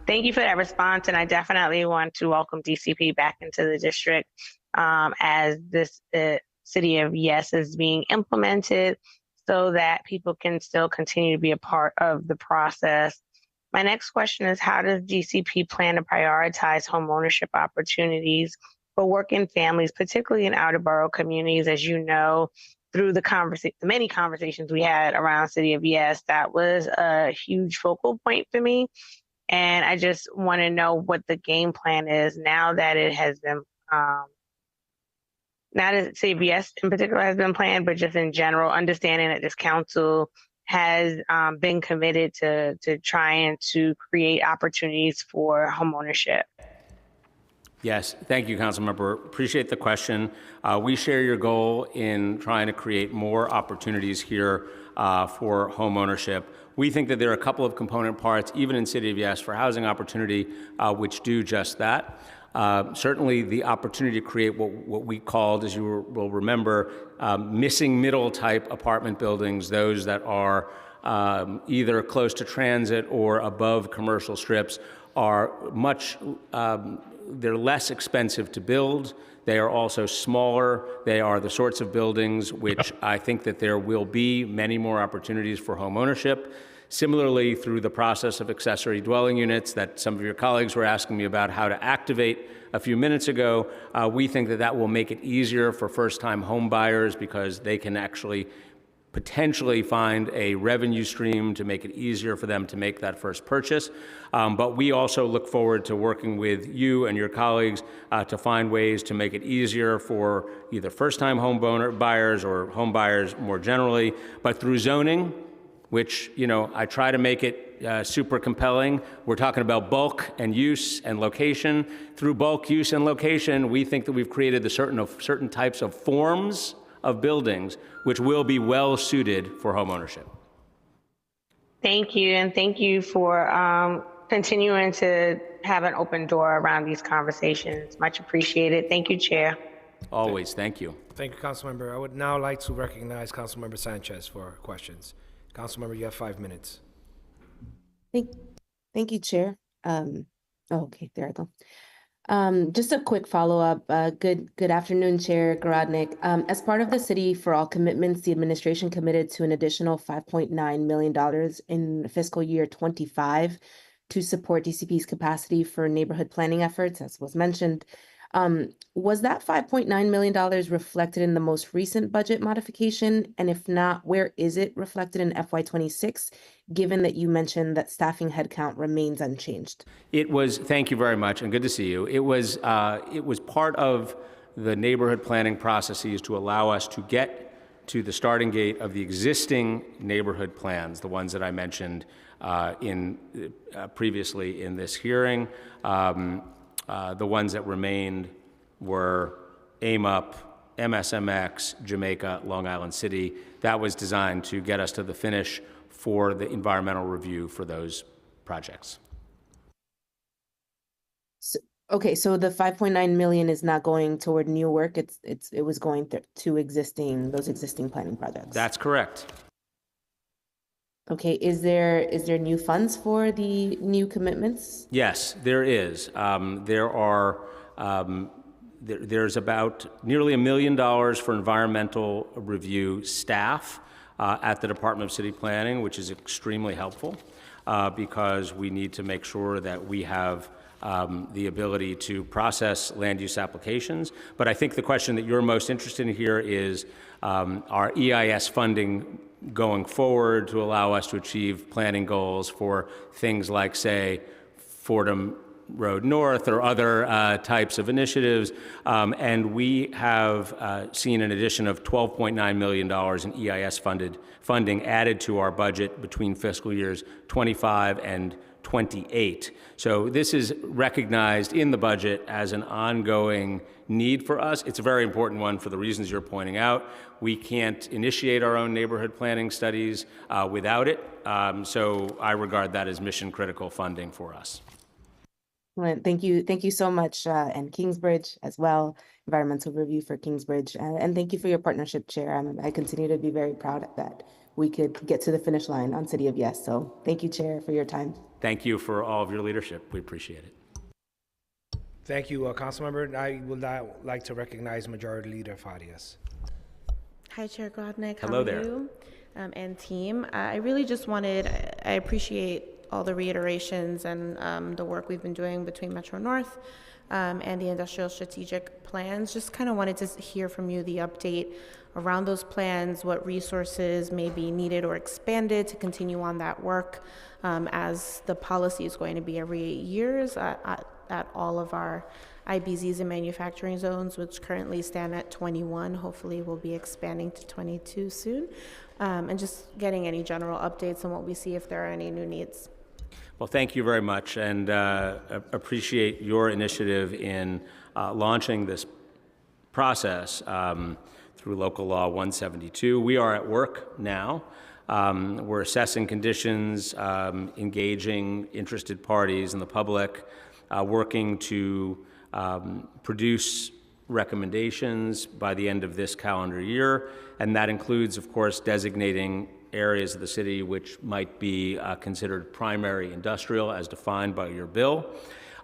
S5: thank you for that response, and I definitely want to welcome DCP back into the district as this City of Yes is being implemented, so that people can still continue to be a part of the process. My next question is, how does DCP plan to prioritize home ownership opportunities for working families, particularly in outer borough communities? As you know, through the many conversations we had around City of Yes, that was a huge focal point for me. And I just want to know what the game plan is now that it has been, not as City of Yes in particular has been planned, but just in general, understanding that this council has been committed to trying to create opportunities for homeownership.
S1: Yes, thank you, Councilmember. Appreciate the question. We share your goal in trying to create more opportunities here for home ownership. We think that there are a couple of component parts, even in City of Yes, for housing opportunity, which do just that. Certainly the opportunity to create what we called, as you will remember, missing middle type apartment buildings, those that are either close to transit or above commercial strips, are much they're less expensive to build. They are also smaller. They are the sorts of buildings which I think that there will be many more opportunities for home ownership. Similarly, through the process of accessory dwelling units that some of your colleagues were asking me about how to activate a few minutes ago, we think that that will make it easier for first-time home buyers, because they can actually potentially find a revenue stream to make it easier for them to make that first purchase. But we also look forward to working with you and your colleagues to find ways to make it easier for either first-time home buyers or home buyers more generally, but through zoning, which, I try to make it super compelling. We're talking about bulk and use and location. Through bulk, use, and location, we think that we've created certain types of forms of buildings which will be well suited for homeownership.
S5: Thank you, and thank you for continuing to have an open door around these conversations. Much appreciated. Thank you, Chair.
S1: Always, thank you.
S2: Thank you, Councilmember. I would now like to recognize Councilmember Sanchez for questions. Councilmember, you have 5 minutes.
S6: Thank you, Chair. Okay, there I go. Just a quick follow-up. Good afternoon, Chair Garodnick. As part of the City for All commitments, the administration committed to an additional $5.9 million in fiscal year 25 to support DCP's capacity for neighborhood planning efforts, as was mentioned. Was that $5.9 million reflected in the most recent budget modification? And if not, where is it reflected in FY26, given that you mentioned that staffing headcount remains unchanged?
S1: Thank you very much, and good to see you. It was part of the neighborhood planning processes to allow us to get to the starting gate of the existing neighborhood plans, the ones that I mentioned previously in this hearing. The ones that remained were AMUP, MSMX, Jamaica, Long Island City. That was designed to get us to the finish for the environmental review for those projects.
S6: Okay, so the 5.9 million is not going toward new work. It was going to those existing planning projects.
S1: That's correct.
S6: Okay, is there new funds for the new commitments?
S1: Yes, there is. There's about nearly $1 million for environmental review staff at the Department of City Planning, which is extremely helpful because we need to make sure that we have the ability to process land use applications. But I think the question that you're most interested in here is our EIS funding going forward to allow us to achieve planning goals for things like, say, Fordham Road North or other types of initiatives. And we have seen an addition of $12.9 million in EIS funding added to our budget between fiscal years 25 and 28. So this is recognized in the budget as an ongoing need for us. It's a very important one for the reasons you're pointing out. We can't initiate our own neighborhood planning studies without it. So I regard that as mission critical funding for us.
S6: Well, thank you so much, and Kingsbridge as well, environmental review for Kingsbridge, and thank you for your partnership, Chair. I continue to be very proud that we could get to the finish line on City of Yes. So thank you, Chair, for your time.
S1: Thank you for all of your leadership. We appreciate it.
S2: Thank you, Councilmember. I would now like to recognize Majority Leader Farias.
S7: Hi, Chair Grodnick. How
S1: Hello
S7: are
S1: there.
S7: you? And team. I really just I appreciate all the reiterations and the work we've been doing between Metro North and the industrial strategic plans. Just kind of wanted to hear from you the update around those plans, what resources may be needed or expanded to continue on that work, as the policy is going to be every 8 years at all of our IBZs and manufacturing zones, which currently stand at 21. Hopefully we'll be expanding to 22 soon. And just getting any general updates on what we see if there are any new needs.
S1: Well, thank you very much, and appreciate your initiative in launching this process through Local Law 172. We are at work now. We're assessing conditions, engaging interested parties and the public, working to produce recommendations by the end of this calendar year, and that includes, of course, designating areas of the city which might be considered primary industrial as defined by your bill.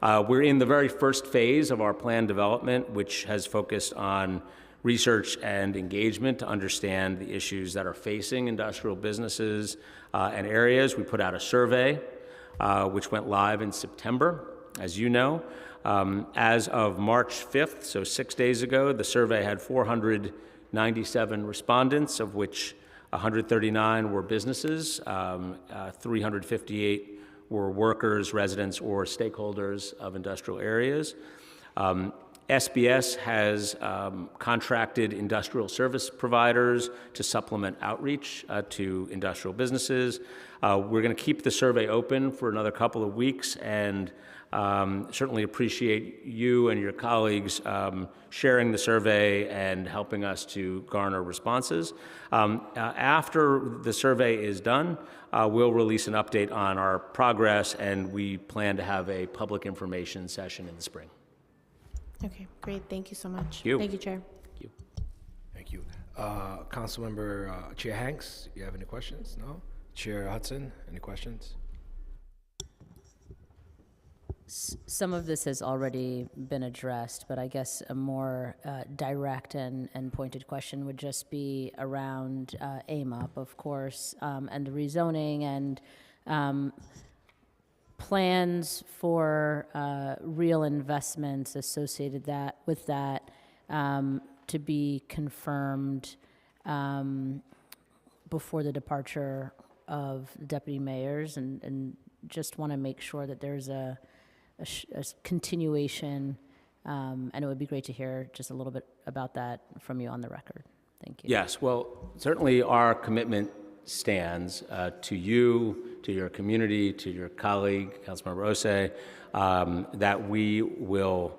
S1: We're in the very first phase of our plan development, which has focused on research and engagement to understand the issues that are facing industrial businesses and areas. We put out a survey, which went live in September, as you know. As of March 5th, so 6 days ago, the survey had 497 respondents, of which 139 were businesses, 358 were workers, residents, or stakeholders of industrial areas. SBS has contracted industrial service providers to supplement outreach to industrial businesses. We're going to keep the survey open for another couple of weeks, and certainly appreciate you and your colleagues sharing the survey and helping us to garner responses. After the survey is done, we'll release an update on our progress, and we plan to have a public information session in the spring.
S7: Okay, great. Thank you so much.
S1: Thank you.
S7: Thank you, Chair.
S1: Thank you.
S2: Thank you. Councilmember Chair Hanks, you have any questions? No? Chair Hudson, any questions?
S8: Some of this has already been addressed, but I guess a more direct and pointed question would just be around AMUP, of course, and the rezoning and plans for real investments associated with that to be confirmed before the departure of deputy mayors, and just want to make sure that there's a continuation, and it would be great to hear just a little bit about that from you on the record. Thank you.
S1: Yes, well, certainly our commitment stands to you, to your community, to your colleague, Councilmember Osei, that we will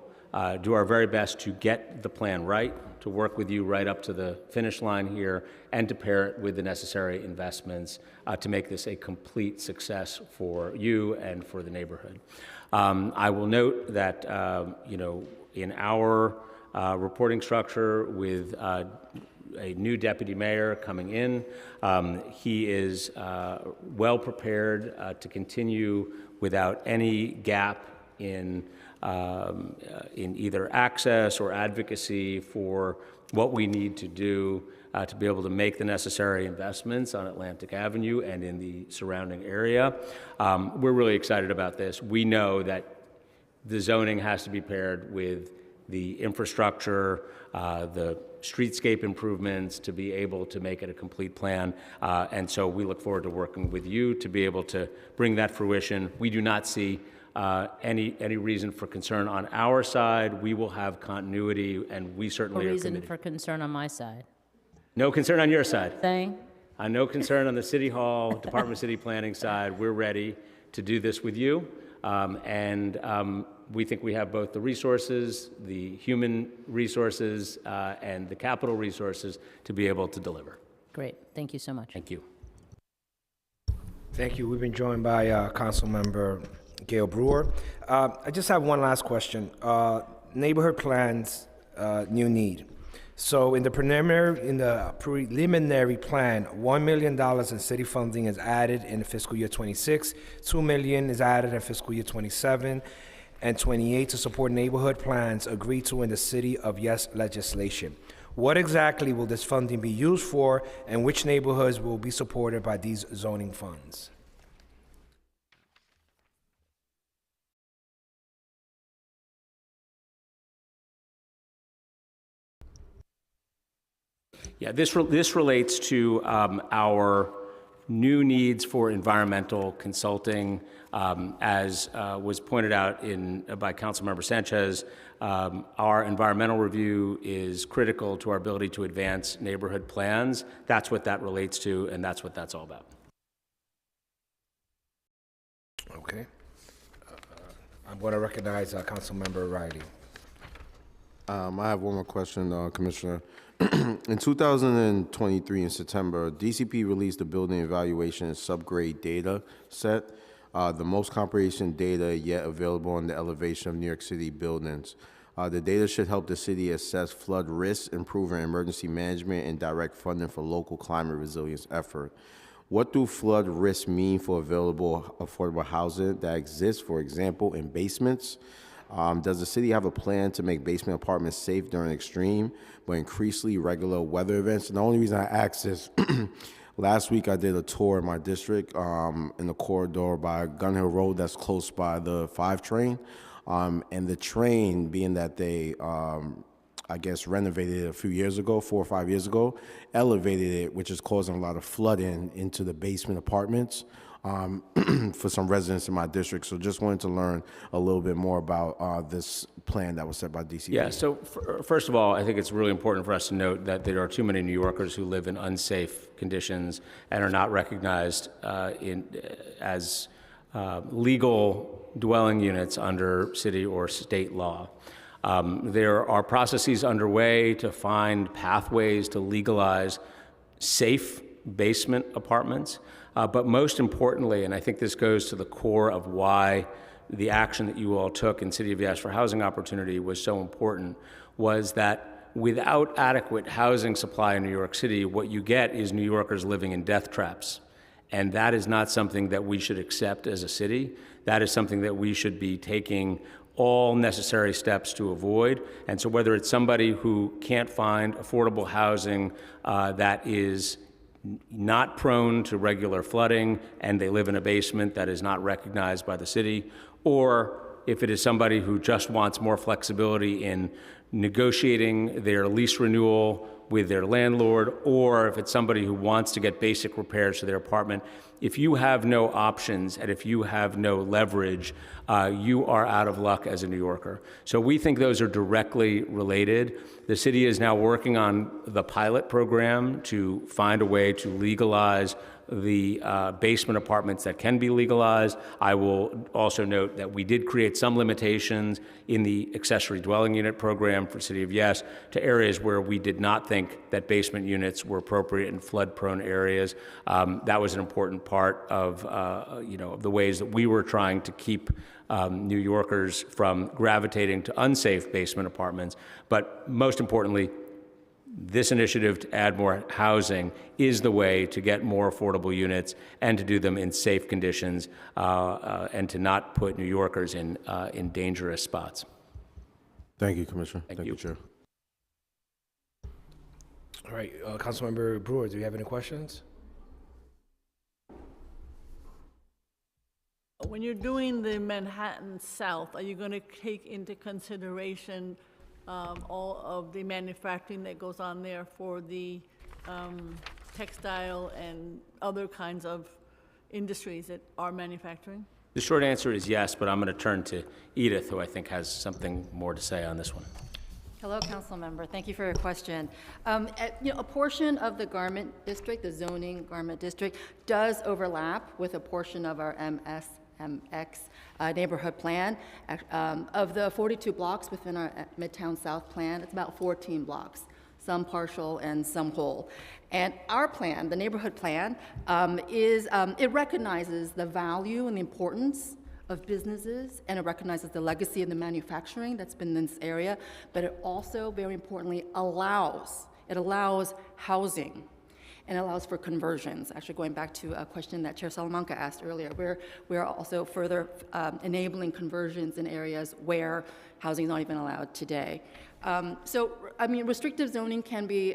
S1: do our very best to get the plan right, to work with you right up to the finish line here, and to pair it with the necessary investments to make this a complete success for you and for the neighborhood. I will note that, in our reporting structure with a new deputy mayor coming in, he is well prepared to continue without any gap in either access or advocacy for what we need to do to be able to make the necessary investments on Atlantic Avenue and in the surrounding area. We're really excited about this. We know that the zoning has to be paired with the infrastructure, the streetscape improvements to be able to make it a complete plan. And so we look forward to working with you to be able to bring that fruition. We do not see any reason for concern on our side. We will have continuity, and we certainly
S8: No
S1: are
S8: reason
S1: committed.
S8: for concern on my side.
S1: No concern on your side.
S8: Saying?
S1: No concern on the City Hall, Department of City Planning side. We're ready to do this with you. We think we have both the resources, the human resources, and the capital resources to be able to deliver.
S8: Great. Thank you so much.
S1: Thank you.
S2: Thank you. We've been joined by Councilmember Gail Brewer. I just have one last question. Neighborhood plans, new need. So in the preliminary plan, $1 million in city funding is added in fiscal year 26, $2 million is added in fiscal year 27, and 28 to support neighborhood plans agreed to in the City of Yes legislation. What exactly will this funding be used for, and which neighborhoods will be supported by these zoning funds?
S1: Yeah, this relates to our new needs for environmental consulting. As was pointed out by Councilmember Sanchez, our environmental review is critical to our ability to advance neighborhood plans. That's what that relates to, and that's what that's all about.
S2: Okay. I'm going to recognize Councilmember Riley.
S4: I have one more question, Commissioner. In 2023, in September, DCP released a building evaluation and subgrade data set, the most comprehensive data yet available on the elevation of New York City buildings. The data should help the city assess flood risks, improving emergency management, and direct funding for local climate resilience effort. What do flood risks mean for available affordable housing that exists, for example, in basements? Does the city have a plan to make basement apartments safe during extreme but increasingly regular weather events? And the only reason I ask is, last week I did a tour in my district in the corridor by Gun Hill Road that's close by the 5 train. And the train, being that they I guess, renovated it a few years ago, 4 or 5 years ago, elevated it, which is causing a lot of flooding into the basement apartments for some residents in my district. So just wanted to learn a little bit more about this plan that was set by DCP.
S1: Yeah, so first of all, I think it's really important for us to note that there are too many New Yorkers who live in unsafe conditions and are not recognized as legal dwelling units under city or state law. There are processes underway to find pathways to legalize safe basement apartments. But most importantly, and I think this goes to the core of why the action that you all took in City of Yes for housing opportunity was so important, was that without adequate housing supply in New York City, what you get is New Yorkers living in death traps. And that is not something that we should accept as a city. That is something that we should be taking all necessary steps to avoid. And so whether it's somebody who can't find affordable housing that is not prone to regular flooding and they live in a basement that is not recognized by the city, or if it is somebody who just wants more flexibility in negotiating their lease renewal with their landlord, or if it's somebody who wants to get basic repairs to their apartment, if you have no options and if you have no leverage, you are out of luck as a New Yorker. So we think those are directly related. The city is now working on the pilot program to find a way to legalize the basement apartments that can be legalized. I will also note that we did create some limitations in the accessory dwelling unit program for City of Yes to areas where we did not think that basement units were appropriate in flood-prone areas. That was an important part of the ways that we were trying to keep New Yorkers from gravitating to unsafe basement apartments. But most importantly, this initiative to add more housing is the way to get more affordable units and to do them in safe conditions and to not put New Yorkers in dangerous spots.
S4: Thank you, Commissioner.
S1: Thank you.
S4: Chair.
S2: All right, Councilmember Brewer, do you have any questions?
S9: When you're doing the Manhattan South, are you going to take into consideration all of the manufacturing that goes on there for the textile and other kinds of industries that are manufacturing?
S1: The short answer is yes, but I'm going to turn to Edith, who I think has something more to say on this one.
S10: Hello, Council Member. Thank you for your question. A portion of the garment district, the zoning garment district, does overlap with a portion of our MX neighborhood plan. Of the 42 blocks within our Midtown South plan, it's about 14 blocks, some partial and some whole. And our plan, the neighborhood plan, it recognizes the value and the importance of businesses, and it recognizes the legacy of the manufacturing that's been in this area, but it also, very importantly, allows housing and allows for conversions. Actually, going back to a question that Chair Salamanca asked earlier, we're also further enabling conversions in areas where housing is not even allowed today. Restrictive zoning can be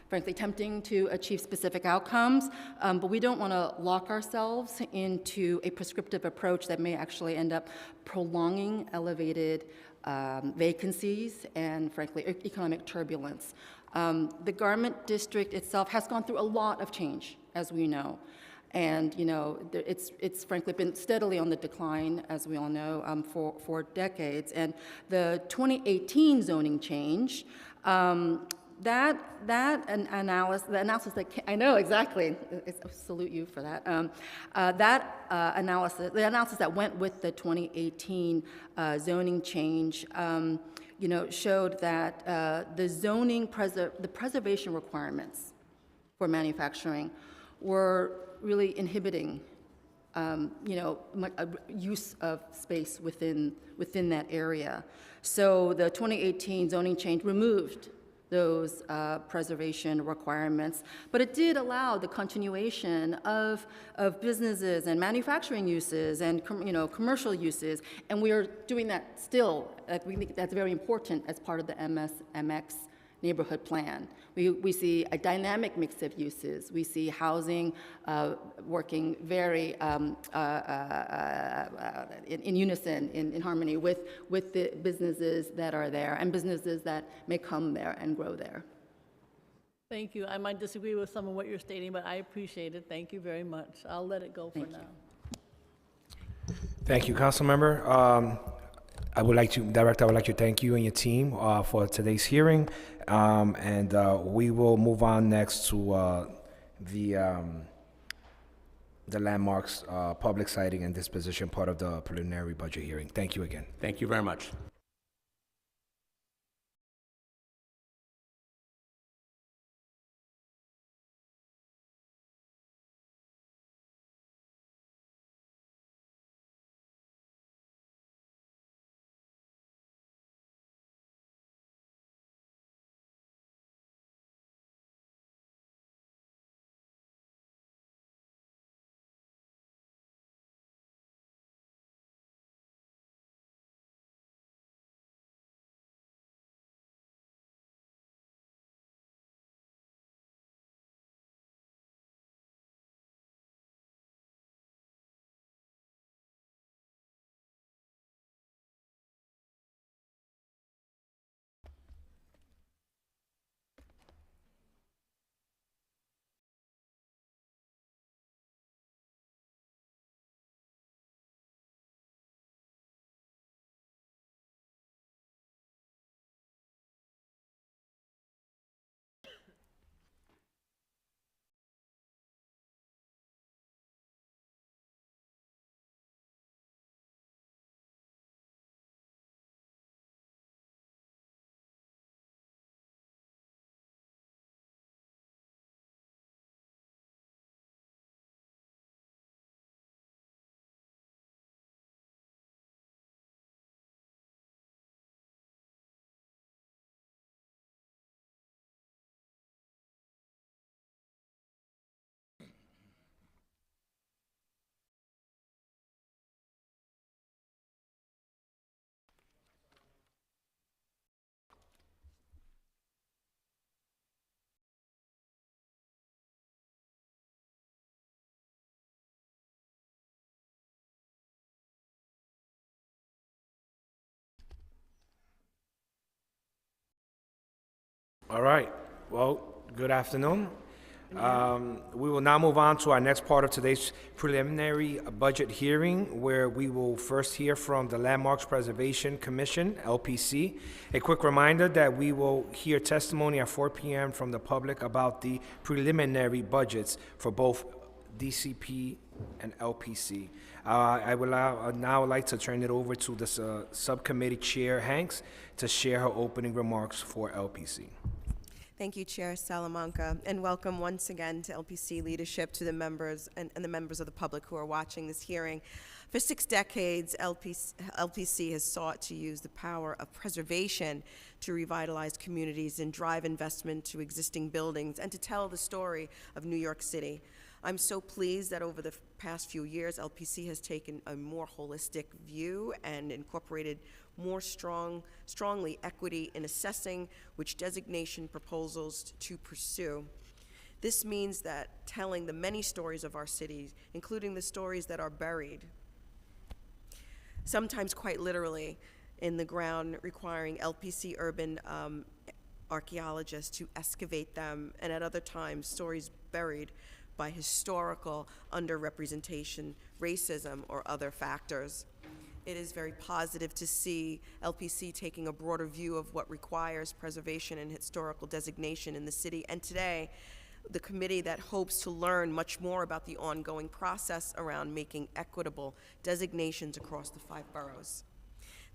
S10: frankly tempting to achieve specific outcomes, but we don't want to lock ourselves into a prescriptive approach that may actually end up prolonging elevated vacancies and, frankly, economic turbulence. The garment district itself has gone through a lot of change, as we know. And, it's frankly been steadily on the decline, as we all know, for decades. And the 2018 zoning change, the analysis that I know exactly, I salute you for that. The analysis that went with the 2018 zoning change, showed that the preservation requirements for manufacturing were really inhibiting, use of space within that area. So the 2018 zoning change removed those preservation requirements, but it did allow the continuation of businesses and manufacturing uses and commercial uses, and we are doing that still. We think that's very important as part of the MX neighborhood plan. We see a dynamic mix of uses. We see housing working very in unison, in harmony with the businesses that are there and businesses that may come there and grow there.
S9: Thank you. I might disagree with some of what you're stating, but I appreciate it. Thank you very much. I'll let it go for now.
S2: Thank you, Councilmember. Director, I would like to thank you and your team for today's hearing. And we will move on next to the landmarks public siting and disposition part of the preliminary budget hearing. Thank you again.
S1: Thank you very much.
S2: All right. Well, good afternoon. We will now move on to our next part of today's preliminary budget hearing, where we will first hear from the Landmarks Preservation Commission, LPC. A quick reminder that we will hear testimony at 4 p.m. from the public about the preliminary budgets for both DCP and LPC. I would now like to turn it over to the subcommittee chair, Hanks, to share her opening remarks for LPC.
S11: Thank you, Chair Salamanca, and welcome once again to LPC leadership, to the members and the members of the public who are watching this hearing. For 6 decades, LPC has sought to use the power of preservation to revitalize communities and drive investment to existing buildings and to tell the story of New York City. I'm so pleased that over the past few years, LPC has taken a more holistic view and incorporated more strongly equity in assessing which designation proposals to pursue. This means that telling the many stories of our cities, including the stories that are buried, sometimes quite literally in the ground, requiring LPC urban archaeologists to excavate them, and at other times, stories buried by historical underrepresentation, racism, or other factors. It is very positive to see LPC taking a broader view of what requires preservation and historical designation in the city, and today, the committee that hopes to learn much more about the ongoing process around making equitable designations across the 5 boroughs.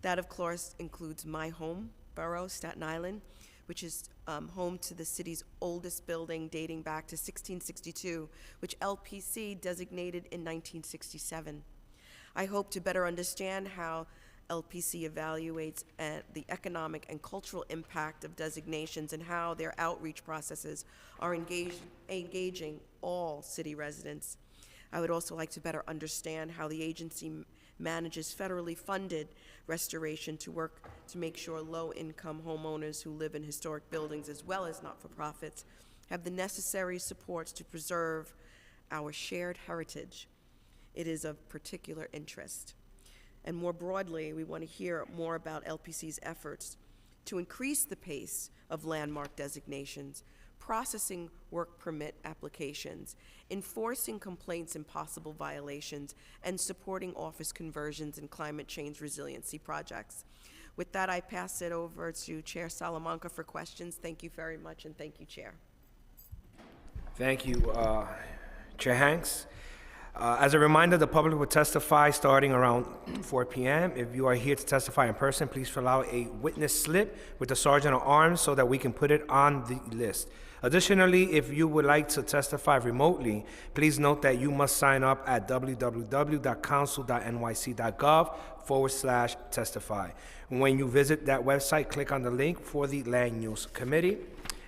S11: That, of course, includes my home borough, Staten Island, which is home to the city's oldest building dating back to 1662, which LPC designated in 1967. I hope to better understand how LPC evaluates the economic and cultural impact of designations and how their outreach processes are engaging all city residents. I would also like to better understand how the agency manages federally funded restoration to work to make sure low-income homeowners who live in historic buildings as well as not-for-profits have the necessary supports to preserve our shared heritage. It is of particular interest. And more broadly, we want to hear more about LPC's efforts to increase the pace of landmark designations, processing work permit applications, enforcing complaints and possible violations, and supporting office conversions and climate change resiliency projects. With that, I pass it over to Chair Salamanca for questions. Thank you very much, and thank you, Chair.
S2: Thank you, Chair Hanks. As a reminder, the public will testify starting around 4 p.m. If you are here to testify in person, please fill out a witness slip with the Sergeant at Arms so that we can put it on the list. Additionally, if you would like to testify remotely, please note that you must sign up at www.council.nyc.gov/testify. When you visit that website, click on the link for the Land Use Committee.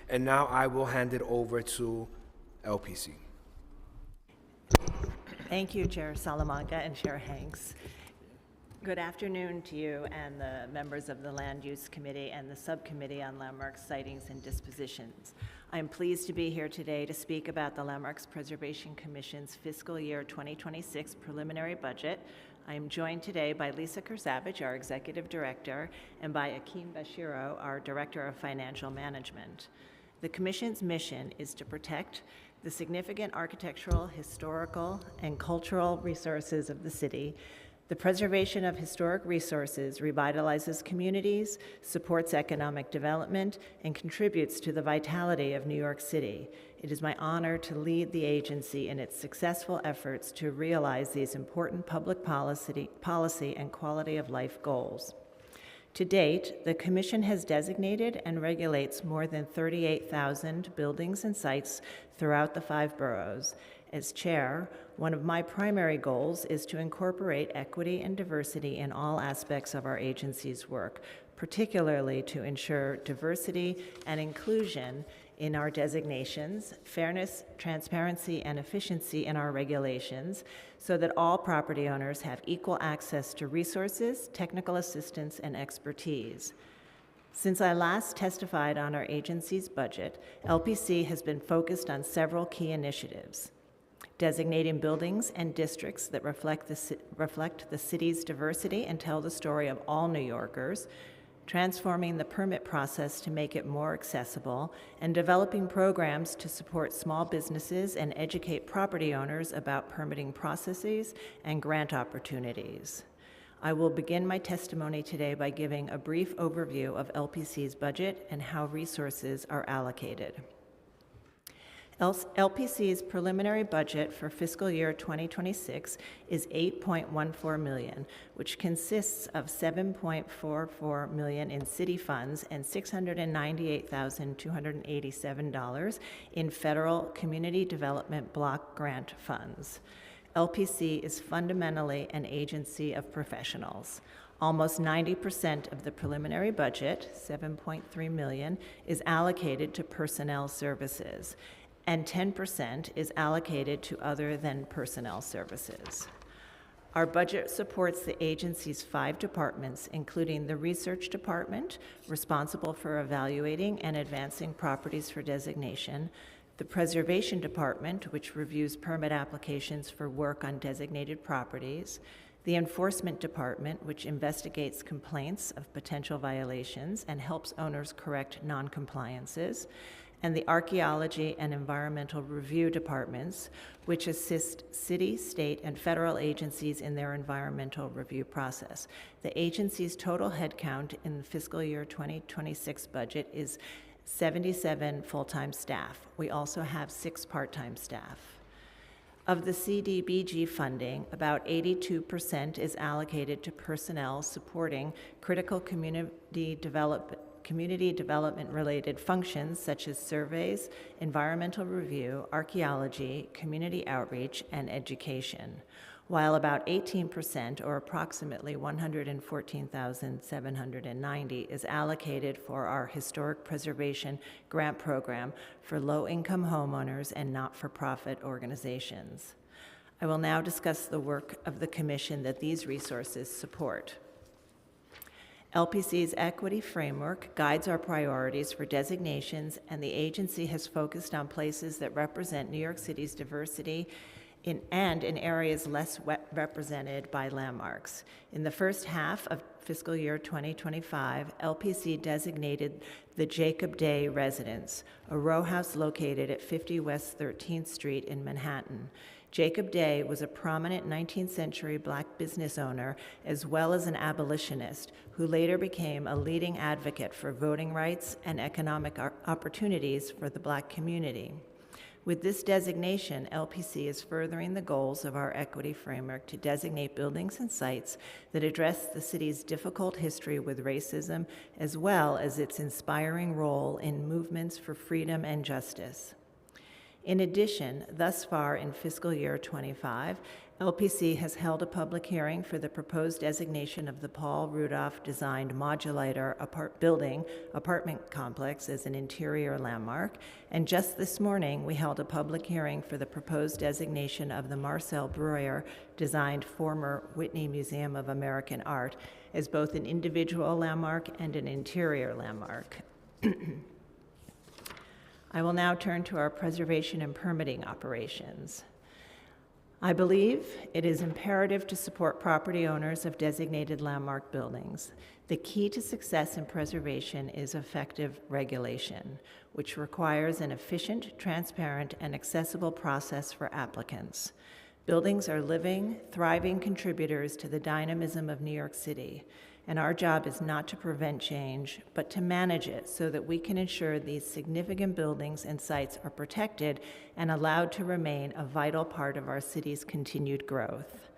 S2: And now I will hand it over to LPC.
S12: Thank you, Chair Salamanca and Chair Hanks. Good afternoon to you and the members of the Land Use Committee and the Subcommittee on Landmarks, Sightings, and Dispositions. I am pleased to be here today to speak about the Landmarks Preservation Commission's fiscal year 2026 preliminary budget. I am joined today by Lisa Kursavage, our Executive Director, and by Akeem Bashiro, our Director of Financial Management. The Commission's mission is to protect the significant architectural, historical, and cultural resources of the city. The preservation of historic resources revitalizes communities, supports economic development, and contributes to the vitality of New York City. It is my honor to lead the agency in its successful efforts to realize these important public policy and quality of life goals. To date, the Commission has designated and regulates more than 38,000 buildings and sites throughout the 5 boroughs. As chair, one of my primary goals is to incorporate equity and diversity in all aspects of our agency's work, particularly to ensure diversity and inclusion in our designations, fairness, transparency, and efficiency in our regulations, so that all property owners have equal access to resources, technical assistance, and expertise. Since I last testified on our agency's budget, LPC has been focused on several key initiatives: designating buildings and districts that reflect the city's diversity and tell the story of all New Yorkers, transforming the permit process to make it more accessible, and developing programs to support small businesses and educate property owners about permitting processes and grant opportunities. I will begin my testimony today by giving a brief overview of LPC's budget and how resources are allocated. LPC's preliminary budget for fiscal year 2026 is $8.14 million, which consists of $7.44 million in city funds and $698,287 in federal community development block grant funds. LPC is fundamentally an agency of professionals. Almost 90% of the preliminary budget, $7.3 million, is allocated to personnel services, and 10% is allocated to other than personnel services. Our budget supports the agency's 5 departments, including the Research Department, responsible for evaluating and advancing properties for designation, the Preservation Department, which reviews permit applications for work on designated properties, the Enforcement Department, which investigates complaints of potential violations and helps owners correct non-compliances, and the Archaeology and Environmental Review Departments, which assist city, state, and federal agencies in their environmental review process. The agency's total headcount in the fiscal year 2026 budget is 77 full-time staff. We also have 6 part-time staff. Of the CDBG funding, about 82% is allocated to personnel supporting critical community development-related functions such as surveys, environmental review, archaeology, community outreach, and education, while about 18%, or approximately $114,790, is allocated for our historic preservation grant program for low-income homeowners and not-for-profit organizations. I will now discuss the work of the Commission that these resources support. LPC's equity framework guides our priorities for designations, and the agency has focused on places that represent New York City's diversity in areas less represented by landmarks. In the first half of fiscal year 2025, LPC designated the Jacob Day Residence, a row house located at 50 West 13th Street in Manhattan. Jacob Day was a prominent 19th century Black business owner as well as an abolitionist who later became a leading advocate for voting rights and economic opportunities for the Black community. With this designation, LPC is furthering the goals of our equity framework to designate buildings and sites that address the city's difficult history with racism, as well as its inspiring role in movements for freedom and justice. In addition, thus far in fiscal year 25, LPC has held a public hearing for the proposed designation of the Paul Rudolph-designed modulator apartment complex as an interior landmark, and just this morning we held a public hearing for the proposed designation of the Marcel Breuer-designed former Whitney Museum of American Art as both an individual landmark and an interior landmark. I will now turn to our preservation and permitting operations. I believe it is imperative to support property owners of designated landmark buildings. The key to success in preservation is effective regulation, which requires an efficient, transparent, and accessible process for applicants. Buildings are living, thriving contributors to the dynamism of New York City, and our job is not to prevent change, but to manage it so that we can ensure these significant buildings and sites are protected and allowed to remain a vital part of our city's continued growth.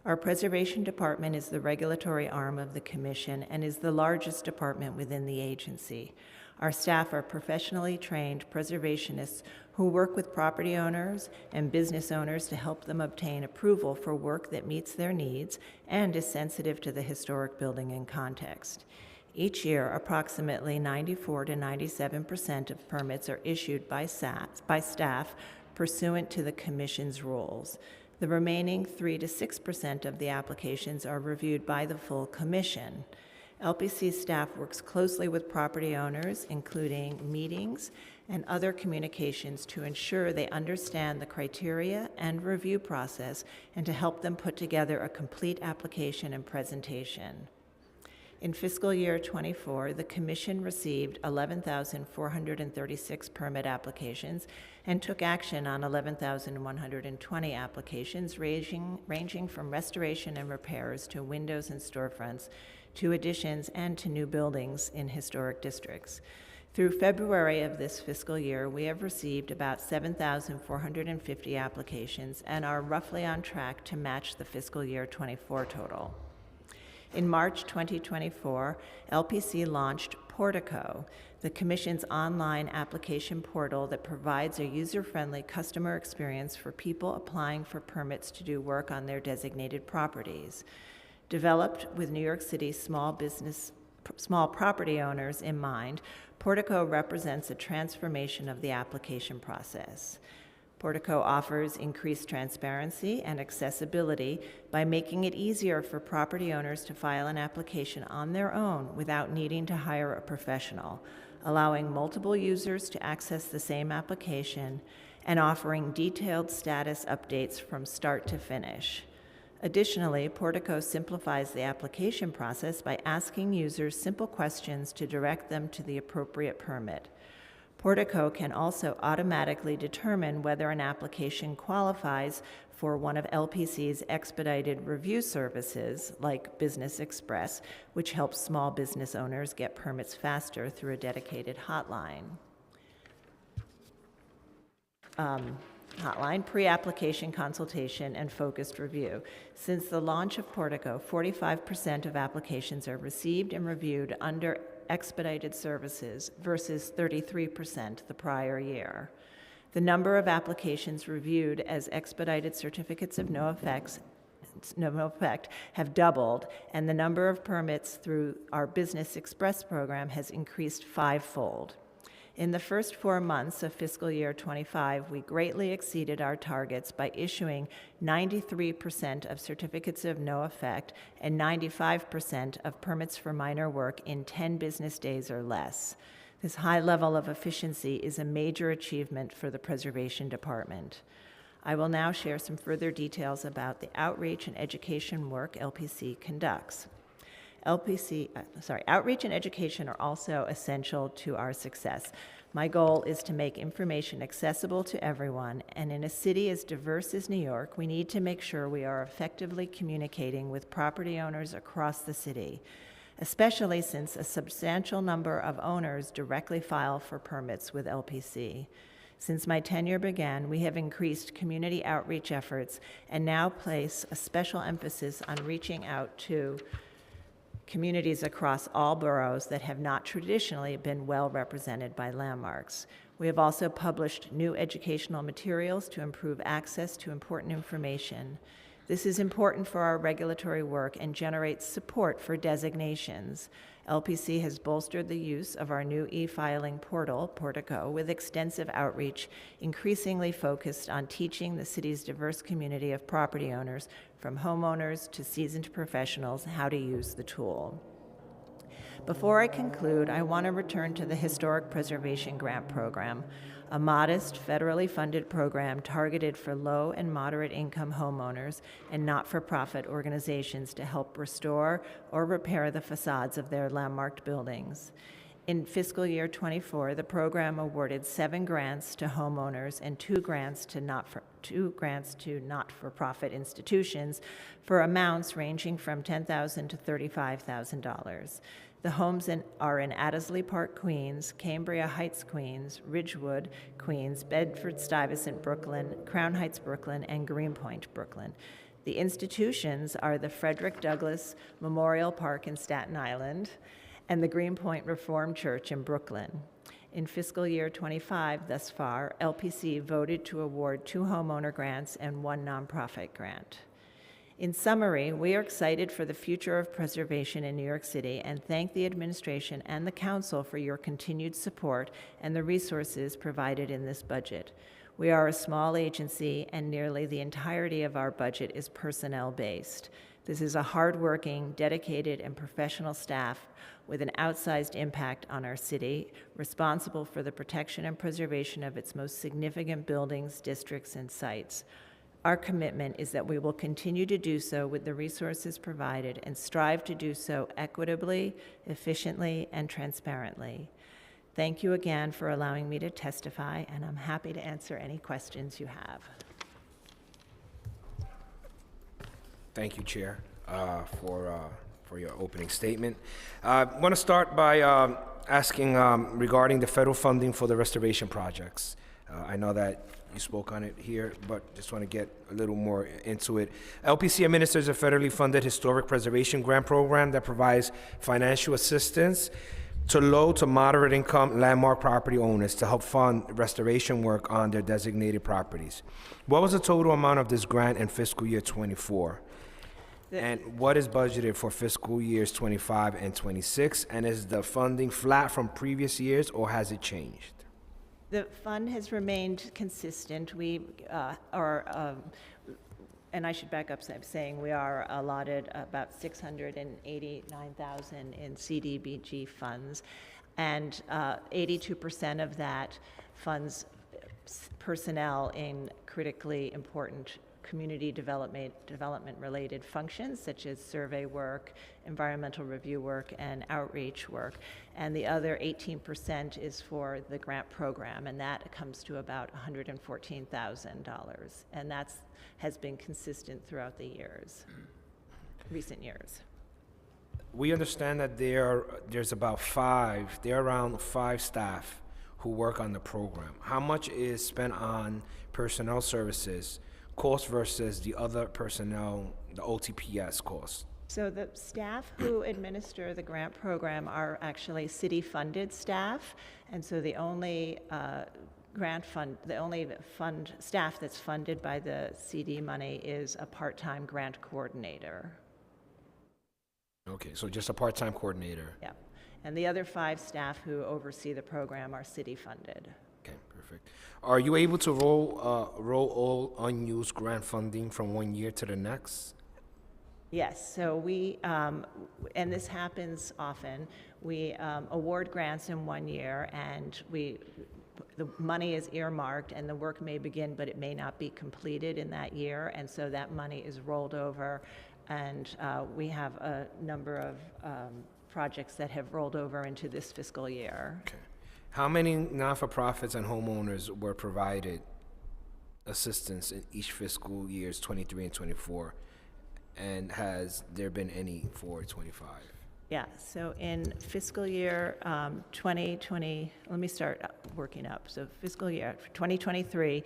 S12: Our Preservation Department is the regulatory arm of the Commission and is the largest department within the agency. Our staff are professionally trained preservationists who work with property owners and business owners to help them obtain approval for work that meets their needs and is sensitive to the historic building and context. Each year, approximately 94 to 97% of permits are issued by staff pursuant to the Commission's rules. The remaining 3 to 6% of the applications are reviewed by the full Commission. LPC staff works closely with property owners, including meetings and other communications to ensure they understand the criteria and review process and to help them put together a complete application and presentation. In fiscal year 24, the Commission received 11,436 permit applications and took action on 11,120 applications ranging from restoration and repairs to windows and storefronts, to additions and to new buildings in historic districts. Through February of this fiscal year, we have received about 7,450 applications and are roughly on track to match the fiscal year 24 total. In March 2024, LPC launched Portico, the Commission's online application portal that provides a user-friendly customer experience for people applying for permits to do work on their designated properties. Developed with New York City small property owners in mind, Portico represents a transformation of the application process. Portico offers increased transparency and accessibility by making it easier for property owners to file an application on their own without needing to hire a professional, allowing multiple users to access the same application, and offering detailed status updates from start to finish. Additionally, Portico simplifies the application process by asking users simple questions to direct them to the appropriate permit. Portico can also automatically determine whether an application qualifies for one of LPC's expedited review services, like Business Express, which helps small business owners get permits faster through a dedicated hotline. Pre-application consultation, and focused review. Since the launch of Portico, 45% of applications are received and reviewed under expedited services versus 33% the prior year. The number of applications reviewed as expedited certificates of no effect have doubled, and the number of permits through our Business Express program has increased 5-fold. In the first 4 months of fiscal year '25, we greatly exceeded our targets by issuing 93% of certificates of no effect and 95% of permits for minor work in 10 business days or less. This high level of efficiency is a major achievement for the Preservation Department. I will now share some further details about the outreach and education work LPC conducts. Outreach and education are also essential to our success. My goal is to make information accessible to everyone, and in a city as diverse as New York, we need to make sure we are effectively communicating with property owners across the city, especially since a substantial number of owners directly file for permits with LPC. Since my tenure began, we have increased community outreach efforts and now place a special emphasis on reaching out to communities across all boroughs that have not traditionally been well represented by landmarks. We have also published new educational materials to improve access to important information. This is important for our regulatory work and generates support for designations. LPC has bolstered the use of our new e-filing portal, Portico, with extensive outreach, increasingly focused on teaching the city's diverse community of property owners, from homeowners to seasoned professionals, how to use the tool. Before I conclude, I want to return to the Historic Preservation Grant Program, a modest, federally funded program targeted for low and moderate income homeowners and not-for-profit organizations to help restore or repair the facades of their landmarked buildings. In fiscal year '24, the program awarded 7 grants to homeowners and 2 grants to not-for-profit institutions for amounts ranging from $10,000 to $35,000. The homes are in Adderley Park, Queens, Cambria Heights, Queens, Ridgewood, Queens, Bedford-Stuyvesant, Brooklyn, Crown Heights, Brooklyn, and Greenpoint, Brooklyn. The institutions are the Frederick Douglass Memorial Park in Staten Island and the Greenpoint Reformed Church in Brooklyn. In fiscal year '25, thus far, LPC voted to award 2 homeowner grants and 1 nonprofit grant. In summary, we are excited for the future of preservation in New York City and thank the administration and the council for your continued support and the resources provided in this budget. We are a small agency and nearly the entirety of our budget is personnel-based. This is a hardworking, dedicated, and professional staff with an outsized impact on our city, responsible for the protection and preservation of its most significant buildings, districts, and sites. Our commitment is that we will continue to do so with the resources provided and strive to do so equitably, efficiently, and transparently. Thank you again for allowing me to testify, and I'm happy to answer any questions you have.
S2: Thank you, Chair, for your opening statement. I want to start by asking regarding the federal funding for the restoration projects. I know that you spoke on it here, but just want to get a little more into it. LPC administers a federally funded historic preservation grant program that provides financial assistance to low to moderate income landmark property owners to help fund restoration work on their designated properties. What was the total amount of this grant in fiscal year '24? And what is budgeted for fiscal years '25 and '26? And is the funding flat from previous years or has it changed?
S12: The fund has remained consistent. We and I should back up saying we are allotted about $689,000 in CDBG funds, and 82% of that funds personnel in critically important community development-related functions, such as survey work, environmental review work, and outreach work. And the other 18% is for the grant program, and that comes to about $114,000. And that has been consistent throughout the recent years.
S2: We understand that there's around 5 staff who work on the program. How much is spent on personnel services cost versus the other personnel, the OTPS cost?
S12: So the staff who administer the grant program are actually city-funded staff, and so the only staff that's funded by the CD money is a part-time grant coordinator.
S2: Okay, so just a part-time coordinator.
S12: Yeah. And the other 5 staff who oversee the program are city-funded.
S2: Okay, perfect. Are you able to roll all unused grant funding from one year to the next?
S12: Yes, so we, and this happens often, we award grants in one year, and the money is earmarked, and the work may begin, but it may not be completed in that year, and so that money is rolled over, and we have a number of projects that have rolled over into this fiscal year.
S2: Okay. How many not-for-profits and homeowners were provided assistance in each fiscal years 23 and 24? And has there been any for 25?
S12: Yeah, so in fiscal year 2020, let me start working up. So fiscal year 2023,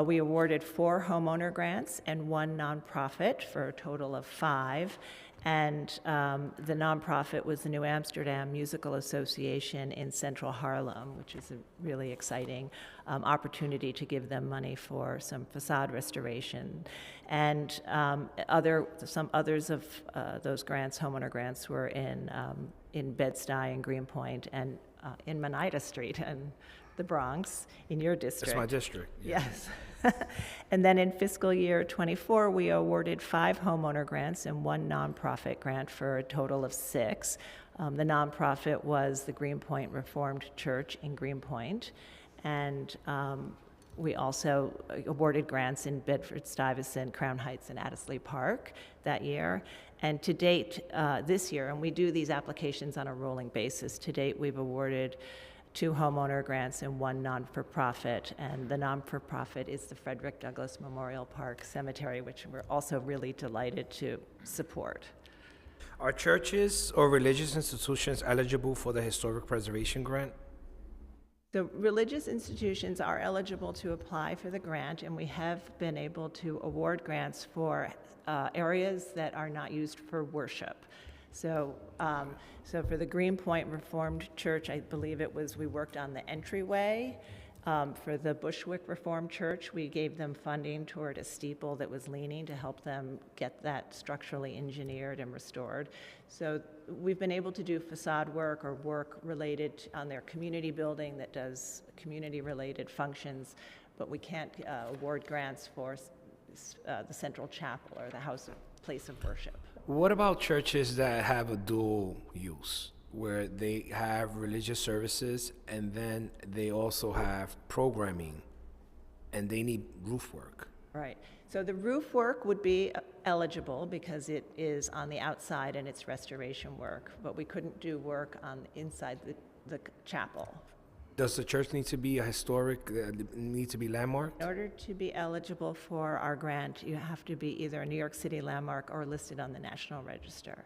S12: we awarded 4 homeowner grants and 1 nonprofit for a total of 5. And the nonprofit was the New Amsterdam Musical Association in Central Harlem, which is a really exciting opportunity to give them money for some facade restoration. And some others of those grants, homeowner grants, were in Bed-Stuy and Greenpoint and in Oneida Street and the Bronx, in your district.
S2: That's my district. Yeah.
S12: Yes. And then in fiscal year 24, we awarded 5 homeowner grants and 1 nonprofit grant for a total of 6. The nonprofit was the Greenpoint Reformed Church in Greenpoint. And we also awarded grants in Bedford-Stuyvesant, Crown Heights, and Addisley Park that year. And to date, this year, and we do these applications on a rolling basis, to date we've awarded 2 homeowner grants and 1 non-for-profit, and the non-for-profit is the Frederick Douglass Memorial Park Cemetery, which we're also really delighted to support.
S2: Are churches or religious institutions eligible for the historic preservation grant?
S12: The religious institutions are eligible to apply for the grant, and we have been able to award grants for areas that are not used for worship. So, so for the Greenpoint Reformed Church, I believe we worked on the entryway. For the Bushwick Reformed Church, we gave them funding toward a steeple that was leaning to help them get that structurally engineered and restored. So we've been able to do facade work or work related on their community building that does community-related functions, but we can't award grants for the central chapel or the place of worship.
S2: What about churches that have a dual use, where they have religious services and then they also have programming and they need roof work?
S12: Right. So the roof work would be eligible because it is on the outside and it's restoration work, but we couldn't do work on inside the chapel.
S2: Does the church need to be a historic, need to be landmarked?
S12: In order to be eligible for our grant, you have to be either a New York City landmark or listed on the National Register.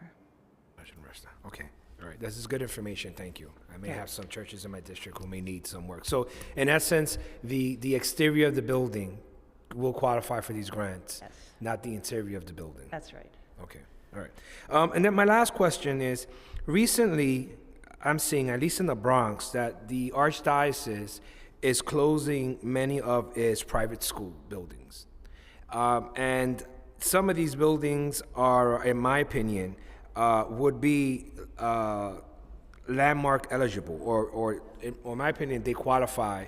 S2: National Register, okay. All right, this is good information, thank you. I may have some churches in my district who may need some work. So in essence, the exterior of the building will qualify for these grants,
S12: Yes.
S2: not the interior of the building.
S12: That's right.
S2: Okay, all right. And then my last question is, recently, I'm seeing, at least in the Bronx, that the Archdiocese is closing many of its private school buildings. And some of these buildings are, in my opinion, would be landmark eligible, or in my opinion, they qualify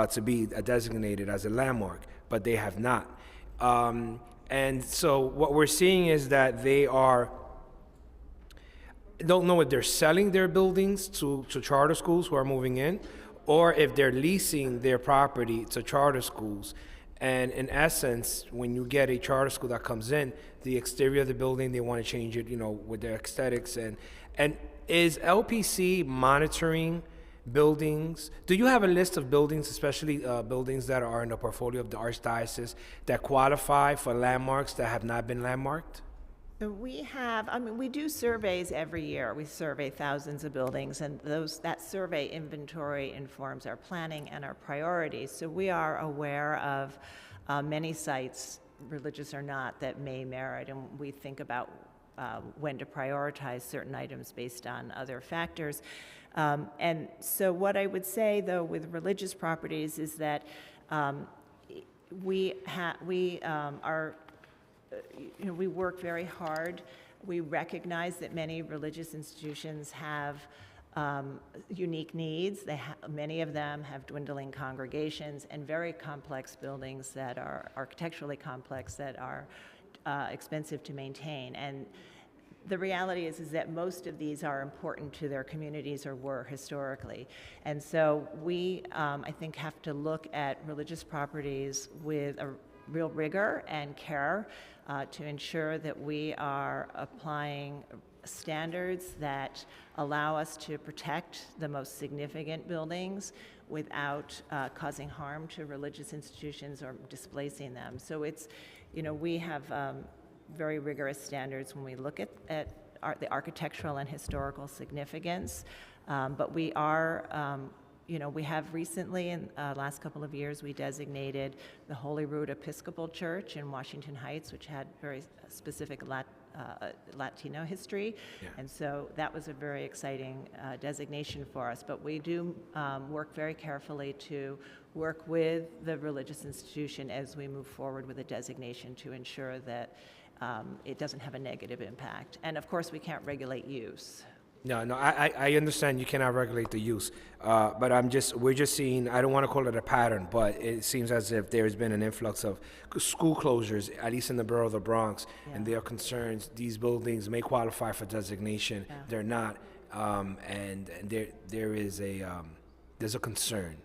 S2: to be designated as a landmark, but they have not. And so what we're seeing is that they don't know if they're selling their buildings to charter schools who are moving in, or if they're leasing their property to charter schools. And in essence, when you get a charter school that comes in, the exterior of the building, they want to change it, with their aesthetics. And is LPC monitoring buildings? Do you have a list of buildings, especially buildings that are in the portfolio of the Archdiocese, that qualify for landmarks that have not been landmarked?
S12: So we do surveys every year. We survey thousands of buildings, and that survey inventory informs our planning and our priorities. So we are aware of many sites, religious or not, that may merit, and we think about when to prioritize certain items based on other factors. And so what I would say, though, with religious properties is that we work very hard. We recognize that many religious institutions have unique needs. Many of them have dwindling congregations and very complex buildings that are architecturally complex that are expensive to maintain. And the reality is that most of these are important to their communities or were historically. And so we, I think, have to look at religious properties with a real rigor and care to ensure that we are applying standards that allow us to protect the most significant buildings without causing harm to religious institutions or displacing them. So it's, we have very rigorous standards when we look at the architectural and historical significance, but we are, we have recently, in the last couple of years, we designated the Holy Rood Episcopal Church in Washington Heights, which had very specific Latino history, and so that was a very exciting designation for us. But we do work very carefully to work with the religious institution as we move forward with a designation to ensure that it doesn't have a negative impact. And of course, we can't regulate use.
S2: No, I understand you cannot regulate the use, but we're just seeing, I don't want to call it a pattern, but it seems as if there's been an influx of school closures, at least in the borough of the Bronx, and there are concerns these buildings may qualify for designation, they're not, and there is there's a concern,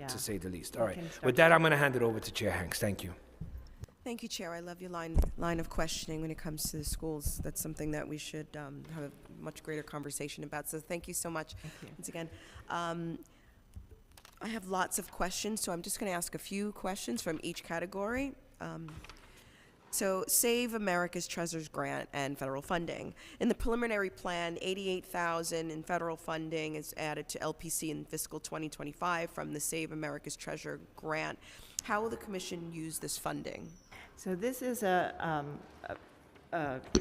S2: to say the least. All right, with that, I'm going to hand it over to Chair Hanks. Thank you.
S11: Thank you, Chair. I love your line of questioning when it comes to the schools. That's something that we should have a much greater conversation about. So thank you so much once again. I have lots of questions, so I'm just going to ask a few questions from each category. So Save America's Treasures Grant and federal funding. In the preliminary plan, $88,000 in federal funding is added to LPC in fiscal 2025 from the Save America's Treasure Grant. How will the commission use this funding?
S12: So this is a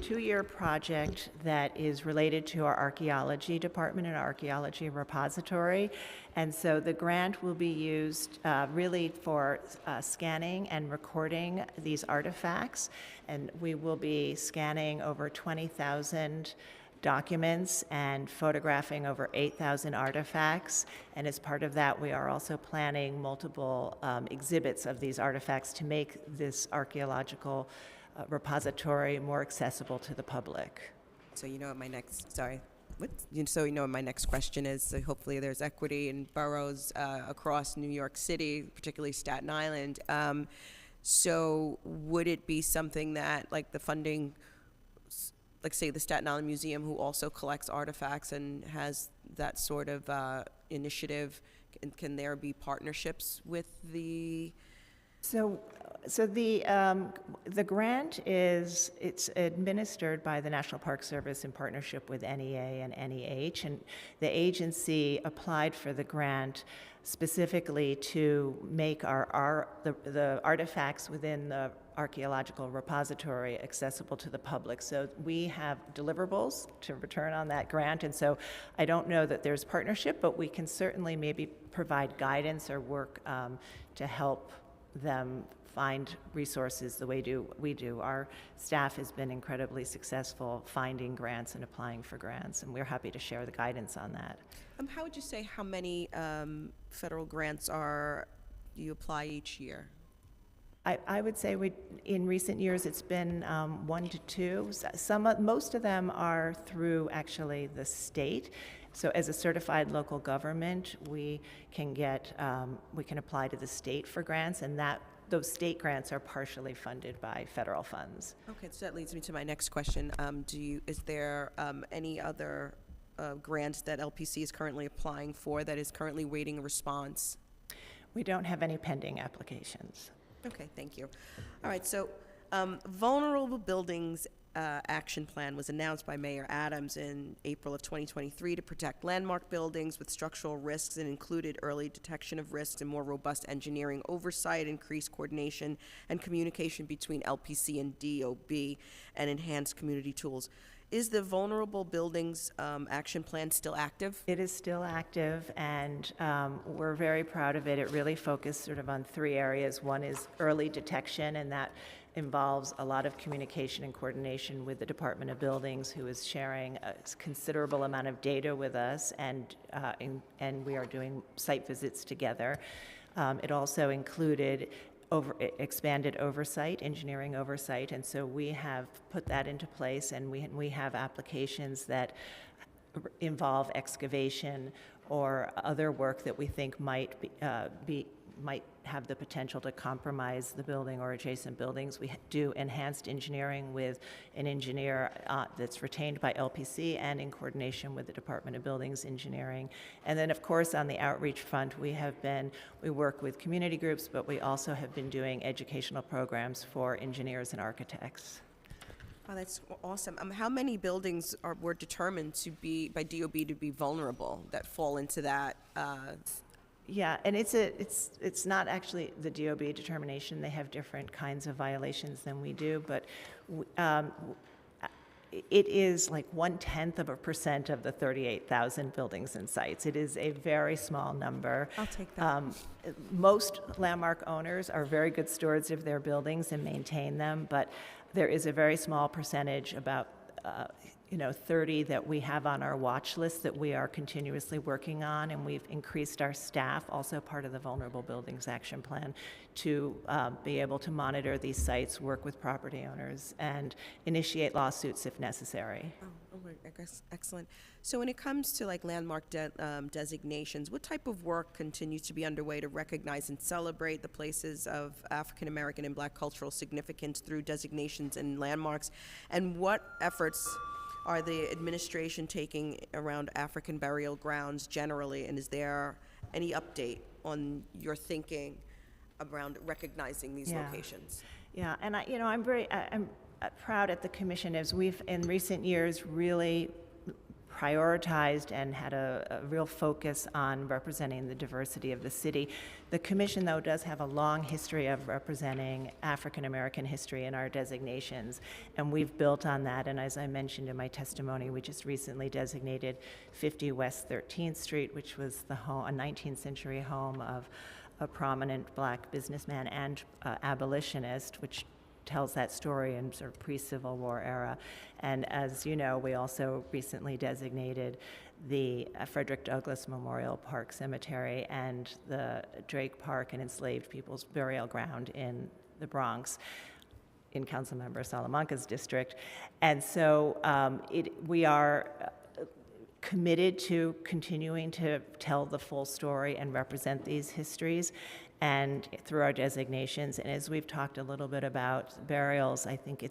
S12: two-year project that is related to our archaeology department and our archaeology repository. And so the grant will be used really for scanning and recording these artifacts. And we will be scanning over 20,000 documents and photographing over 8,000 artifacts. And as part of that, we are also planning multiple exhibits of these artifacts to make this archaeological repository more accessible to the public.
S11: So you know what my next, so you know what my next question is. So hopefully there's equity in boroughs across New York City, particularly Staten Island. So would it be something that, like the funding, like say the Staten Island Museum, who also collects artifacts and has that sort of initiative, can there be partnerships with the?
S12: So the grant it's administered by the National Park Service in partnership with NEA and NEH, and the agency applied for the grant specifically to make the artifacts within the archaeological repository accessible to the public. So we have deliverables to return on that grant, and so I don't know that there's partnership, but we can certainly maybe provide guidance or work to help them find resources the way we do. Our staff has been incredibly successful finding grants and applying for grants, and we're happy to share the guidance on that.
S11: How would you say how many federal grants you apply each year?
S12: I would say in recent years it's been 1 to 2. Most of them are through actually the state. So as a certified local government, we can apply to the state for grants, and those state grants are partially funded by federal funds.
S11: Okay, so that leads me to my next question. Is there any other grants that LPC is currently applying for that is currently waiting a response?
S12: We don't have any pending applications.
S11: Okay, thank you. All right, so Vulnerable Buildings Action Plan was announced by Mayor Adams in April of 2023 to protect landmark buildings with structural risks, and included early detection of risks and more robust engineering oversight, increased coordination and communication between LPC and DOB, and enhanced community tools. Is the Vulnerable Buildings Action Plan still active?
S12: It is still active, and we're very proud of it. It really focused sort of on 3 areas. One is early detection, and that involves a lot of communication and coordination with the Department of Buildings, who is sharing a considerable amount of data with us, and we are doing site visits together. It also included expanded oversight, engineering oversight, and so we have put that into place, and we have applications that involve excavation or other work that we think might have the potential to compromise the building or adjacent buildings. We do enhanced engineering with an engineer that's retained by LPC and in coordination with the Department of Buildings Engineering. And then, of course, on the outreach front, we work with community groups, but we also have been doing educational programs for engineers and architects.
S11: Oh, that's awesome. How many buildings were determined to be, by DOB, to be vulnerable that fall into that?
S12: Yeah, and it's not actually the DOB determination. They have different kinds of violations than we do, but it is like 0.1% of the 38,000 buildings and sites. It is a very small number.
S11: I'll take that.
S12: Most landmark owners are very good stewards of their buildings and maintain them, but there is a very small percentage, about 30 that we have on our watch list that we are continuously working on, and we've increased our staff, also part of the Vulnerable Buildings Action Plan, to be able to monitor these sites, work with property owners, and initiate lawsuits if necessary.
S11: Oh, I guess, excellent. So when it comes to like landmark designations, what type of work continues to be underway to recognize and celebrate the places of African American and Black cultural significance through designations and landmarks, and what efforts are the administration taking around African burial grounds generally, and is there any update on your thinking around recognizing these locations?
S12: Yeah, and I'm proud at the commission as we've in recent years really prioritized and had a real focus on representing the diversity of the city. The commission, though, does have a long history of representing African American history in our designations, and we've built on that. And as I mentioned in my testimony, we just recently designated 50 West 13th Street, which was a 19th century home of a prominent Black businessman and abolitionist, which tells that story in sort of pre-Civil War era. And as you know, we also recently designated the Frederick Douglass Memorial Park Cemetery and the Drake Park and Enslaved People's Burial Ground in the Bronx, in Councilmember Salamanca's district. And so we are committed to continuing to tell the full story and represent these histories, and through our designations. And as we've talked a little bit about burials, I think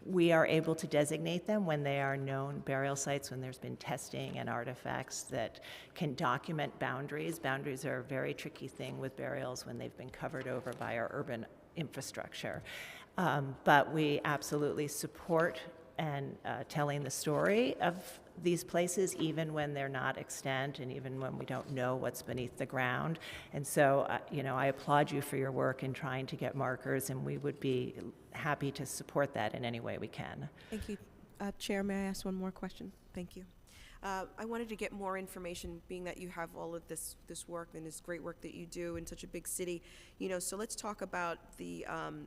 S12: we are able to designate them when they are known burial sites, when there's been testing and artifacts that can document boundaries. Boundaries are a very tricky thing with burials when they've been covered over by our urban infrastructure. But we absolutely support and telling the story of these places, even when they're not extant and even when we don't know what's beneath the ground. And so, I applaud you for your work in trying to get markers, and we would be happy to support that in any way we can.
S11: Thank you. Chair, may I ask one more question? Thank you. I wanted to get more information, being that you have all of this work and this great work that you do in such a big city. So let's talk about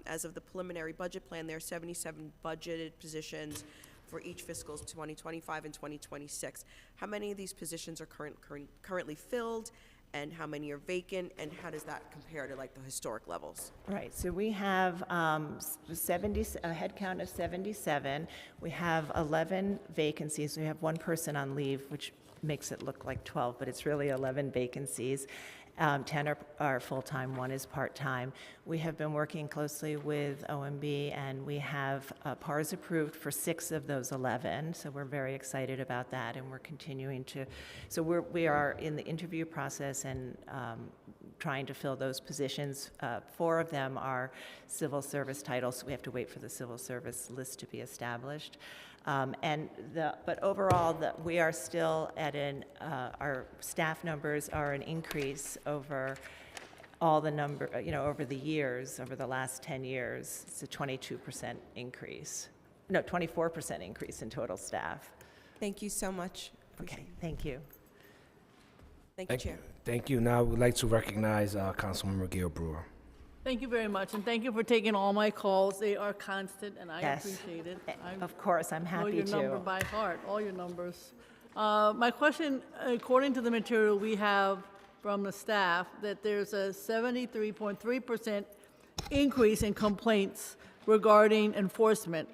S11: as of the preliminary budget plan, there are 77 budgeted positions for each fiscal 2025 and 2026. How many of these positions are currently filled, and how many are vacant, and how does that compare to like the historic levels?
S12: Right, so we have a head count of 77. We have 11 vacancies. We have one person on leave, which makes it look like 12, but it's really 11 vacancies. 10 are full-time, 1 is part-time. We have been working closely with OMB, and we have PARs approved for 6 of those 11, so we're very excited about that, and we're continuing to, so we are in the interview process and trying to fill those positions. 4 of them are civil service titles, so we have to wait for the civil service list to be established. But overall, we are still at our staff numbers are an increase over all the over the years, over the last 10 years. It's a 22% increase. No, 24% increase in total staff.
S11: Thank you so much.
S12: Okay, thank you.
S11: Thank you, Chair.
S2: Thank you. Now we'd like to recognize Councilmember Gail Brewer.
S9: Thank you very much, and thank you for taking all my calls. They are constant, and I
S12: Yes.
S9: appreciate it. I
S12: Of course, I'm
S9: know
S12: happy
S9: your number
S12: to.
S9: by heart, all your numbers. My question, according to the material we have from the staff, that there's a 73.3% increase in complaints regarding enforcement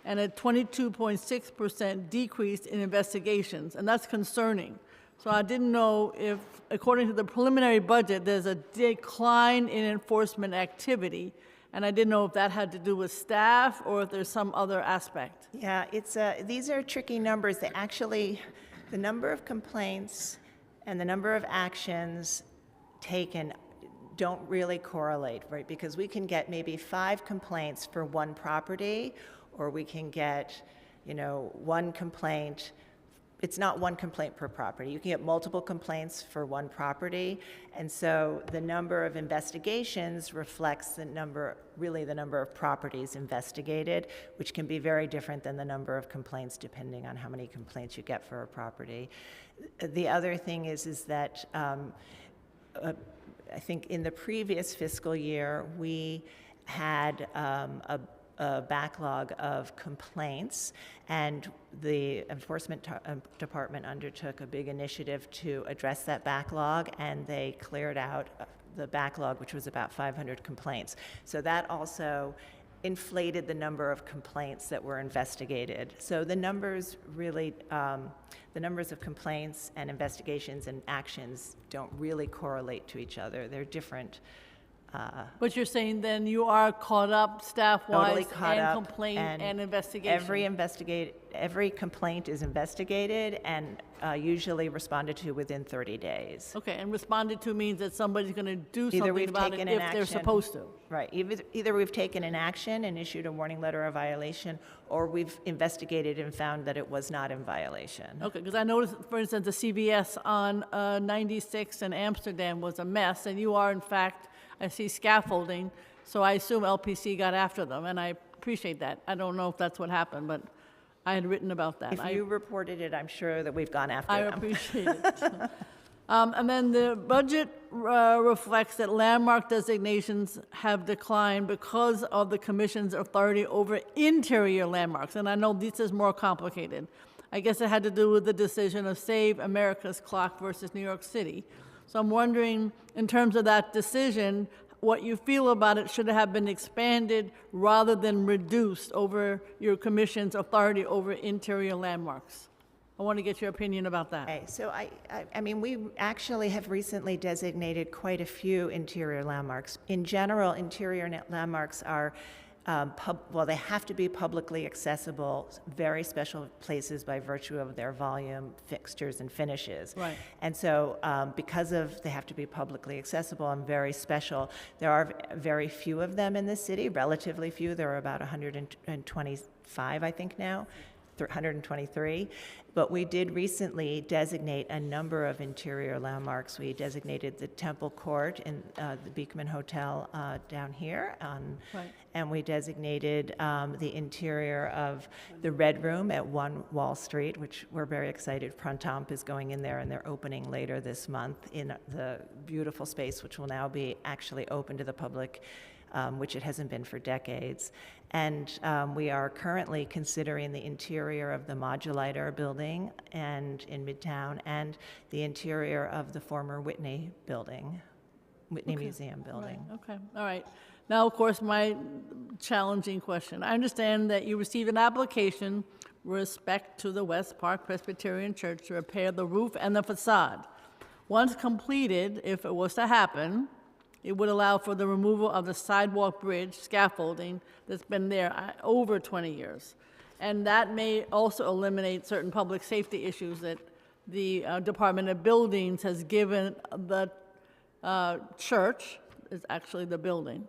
S9: and a 22.6% decrease in investigations, and that's concerning. So I didn't know if, according to the preliminary budget, there's a decline in enforcement activity, and I didn't know if that had to do with staff or if there's some other aspect.
S12: Yeah, these are tricky numbers. They actually, the number of complaints and the number of actions taken don't really correlate, right? Because we can get maybe 5 complaints for one property, or we can get, one complaint. It's not one complaint per property. You can get multiple complaints for one property. And so the number of investigations reflects the number of properties investigated, which can be very different than the number of complaints depending on how many complaints you get for a property. The other thing is that I think in the previous fiscal year, we had a backlog of complaints, and the enforcement department undertook a big initiative to address that backlog, and they cleared out the backlog, which was about 500 complaints. So that also inflated the number of complaints that were investigated. So the numbers really, the numbers of complaints and investigations and actions don't really correlate to each other. They're different.
S9: But you're saying then you are caught up staff-wise
S12: Totally caught
S9: and
S12: up,
S9: complaint
S12: and
S9: and investigation?
S12: Every complaint is investigated and usually responded to within 30 days.
S9: Okay, and responded to means that somebody's going to do
S12: Either
S9: something
S12: we've
S9: about it
S12: taken
S9: if
S12: an
S9: they're
S12: action.
S9: supposed to.
S12: Right, either we've taken an action and issued a warning letter of violation, or we've investigated and found that it was not in violation.
S9: Okay, because I noticed, for instance, the CVS on 96 in Amsterdam was a mess, and you are, in fact, I see scaffolding, so I assume LPC got after them, and I appreciate that. I don't know if that's what happened, but I had written about that.
S12: If you reported it, I'm sure that we've gone after
S9: I
S12: them.
S9: appreciate it. And then the budget reflects that landmark designations have declined because of the commission's authority over interior landmarks. And I know this is more complicated. I guess it had to do with the decision of Save America's Clock versus New York City. So I'm wondering, in terms of that decision, what you feel about it. Should it have been expanded rather than reduced over your commission's authority over interior landmarks? I want to get your opinion about that.
S12: Okay, so I mean, we actually have recently designated quite a few interior landmarks. In general, interior landmarks are, they have to be publicly accessible, very special places by virtue of their volume, fixtures, and finishes.
S9: Right.
S12: And so because they have to be publicly accessible and very special, there are very few of them in the city, relatively few. There are about 125, I think now. 123, but we did recently designate a number of interior landmarks. We designated the Temple Court in the Beekman Hotel down here,
S9: Right.
S12: and we designated the interior of the Red Room at 1 Wall Street, which we're very excited. Printemps is going in there, and they're opening later this month in the beautiful space, which will now be actually open to the public, which it hasn't been for decades. And we are currently considering the interior of the Modulator building and in Midtown, and the interior of the former Whitney building, Whitney Museum building.
S9: Right. Okay, all right. Now, of course, my challenging question. I understand that you received an application with respect to the West Park Presbyterian Church to repair the roof and the facade. Once completed, if it was to happen, it would allow for the removal of the sidewalk bridge scaffolding that's been there over 20 years. And that may also eliminate certain public safety issues that the Department of Buildings has given the church, is actually the building.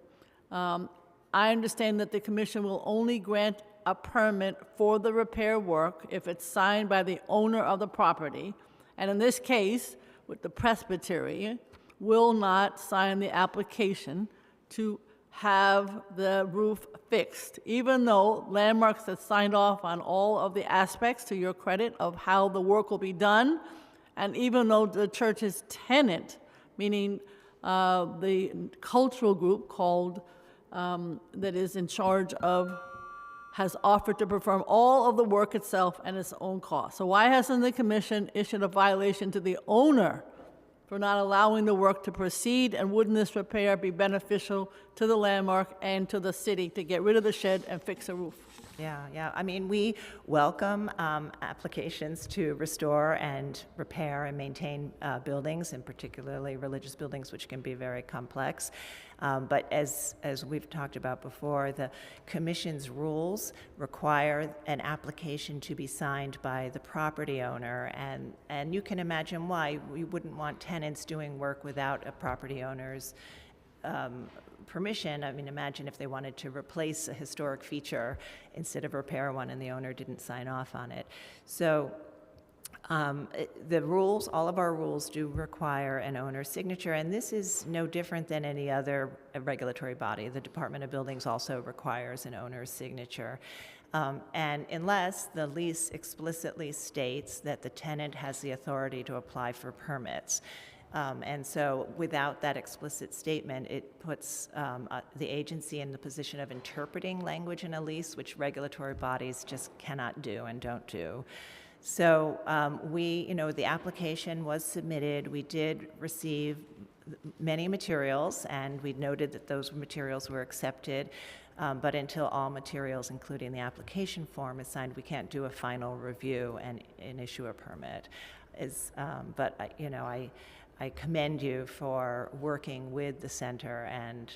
S9: I understand that the commission will only grant a permit for the repair work if it's signed by the owner of the property. And in this case, with the presbytery, will not sign the application to have the roof fixed, even though Landmarks has signed off on all of the aspects, to your credit, of how the work will be done, and even though the church's tenant, meaning the cultural group called, that is in charge of, has offered to perform all of the work itself at its own cost. So why hasn't the commission issued a violation to the owner for not allowing the work to proceed? And wouldn't this repair be beneficial to the landmark and to the city to get rid of the shed and fix the roof?
S12: Yeah. I mean, we welcome applications to restore and repair and maintain buildings, and particularly religious buildings, which can be very complex. But as we've talked about before, the commission's rules require an application to be signed by the property owner, and you can imagine why we wouldn't want tenants doing work without a property owner's permission. I mean, imagine if they wanted to replace a historic feature instead of repair one and the owner didn't sign off on it. So the rules, all of our rules do require an owner's signature, and this is no different than any other regulatory body. The Department of Buildings also requires an owner's signature. And unless the lease explicitly states that the tenant has the authority to apply for permits. And so without that explicit statement, it puts the agency in the position of interpreting language in a lease, which regulatory bodies just cannot do and don't do. So the application was submitted. We did receive many materials, and we noted that those materials were accepted. But until all materials, including the application form, is signed, we can't do a final review and issue a permit. I commend you for working with the center and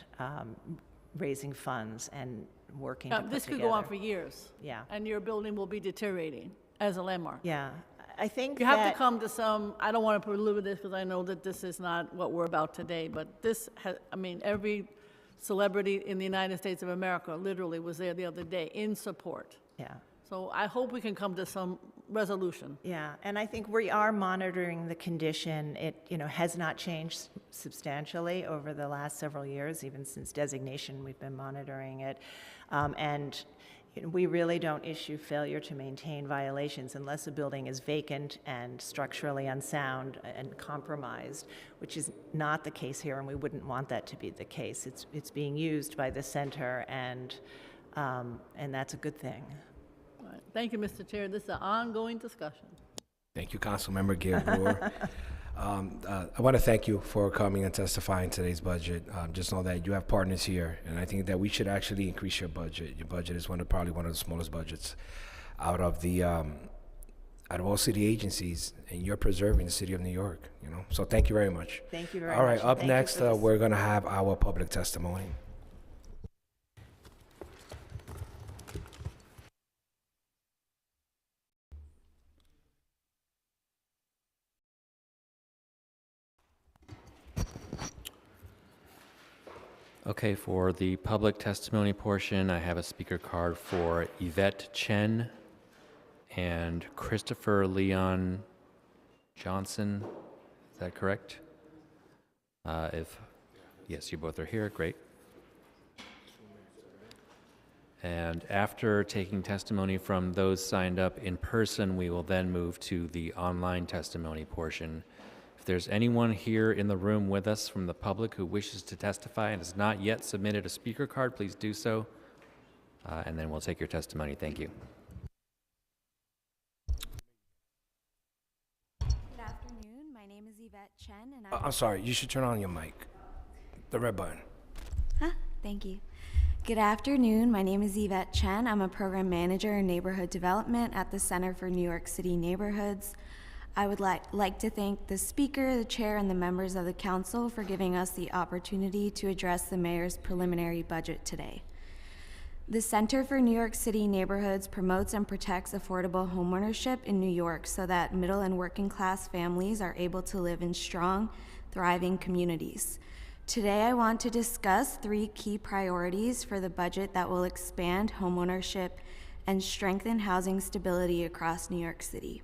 S12: raising funds and working to put
S9: This could
S12: together.
S9: go on for years.
S12: Yeah.
S9: And your building will be deteriorating as a landmark.
S12: Yeah, I think
S9: You have to come to some, I don't want to prelude this because I know that this is not what we're about today, but this has, every celebrity in the United States of America literally was there the other day in support.
S12: Yeah.
S9: So I hope we can come to some resolution.
S12: Yeah, and I think we are monitoring the condition. It, has not changed substantially over the last several years. Even since designation, we've been monitoring it. And we really don't issue failure to maintain violations unless a building is vacant and structurally unsound and compromised, which is not the case here, and we wouldn't want that to be the case. It's being used by the center, and that's a good thing.
S9: All right. Thank you, Mr. Chair. This is an ongoing discussion.
S2: Thank you, Councilmember Gilboa. I want to thank you for coming and testifying today's budget. Just know that you have partners here, and I think that we should actually increase your budget. Your budget is probably one of the smallest budgets out of all city agencies, and you're preserving the city of New York. So thank you very much.
S12: Thank you very much.
S2: All right, up
S12: Thank you
S2: next,
S12: for this.
S2: we're going to have our public testimony.
S13: Okay, for the public testimony portion, I have a speaker card for Yvette Chen and Christopher Leon Johnson. Is that correct? Yes, you both are here, great. And after taking testimony from those signed up in person, we will then move to the online testimony portion. If there's anyone here in the room with us from the public who wishes to testify and has not yet submitted a speaker card, please do so, and then we'll take your testimony. Thank you.
S14: Good afternoon. My name is Yvette Chen, and
S2: I'm sorry, you should turn on your mic, the red button.
S14: Thank you. Good afternoon. My name is Yvette Chen. I'm a program manager in neighborhood development at the Center for New York City Neighborhoods. I would like to thank the speaker, the chair, and the members of the council for giving us the opportunity to address the mayor's preliminary budget today. The Center for New York City Neighborhoods promotes and protects affordable homeownership in New York so that middle and working class families are able to live in strong, thriving communities. Today, I want to discuss 3 key priorities for the budget that will expand homeownership and strengthen housing stability across New York City.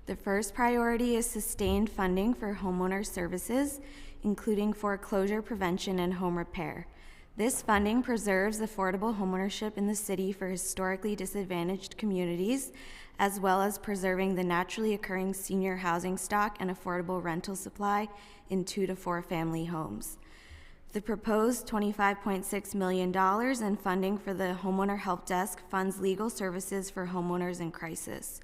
S14: The first priority is sustained funding for homeowner services, including foreclosure prevention and home repair. This funding preserves affordable homeownership in the city for historically disadvantaged communities, as well as preserving the naturally occurring senior housing stock and affordable rental supply in 2 to 4 family homes. The proposed $25.6 million in funding for the Homeowner Help Desk funds legal services for homeowners in crisis.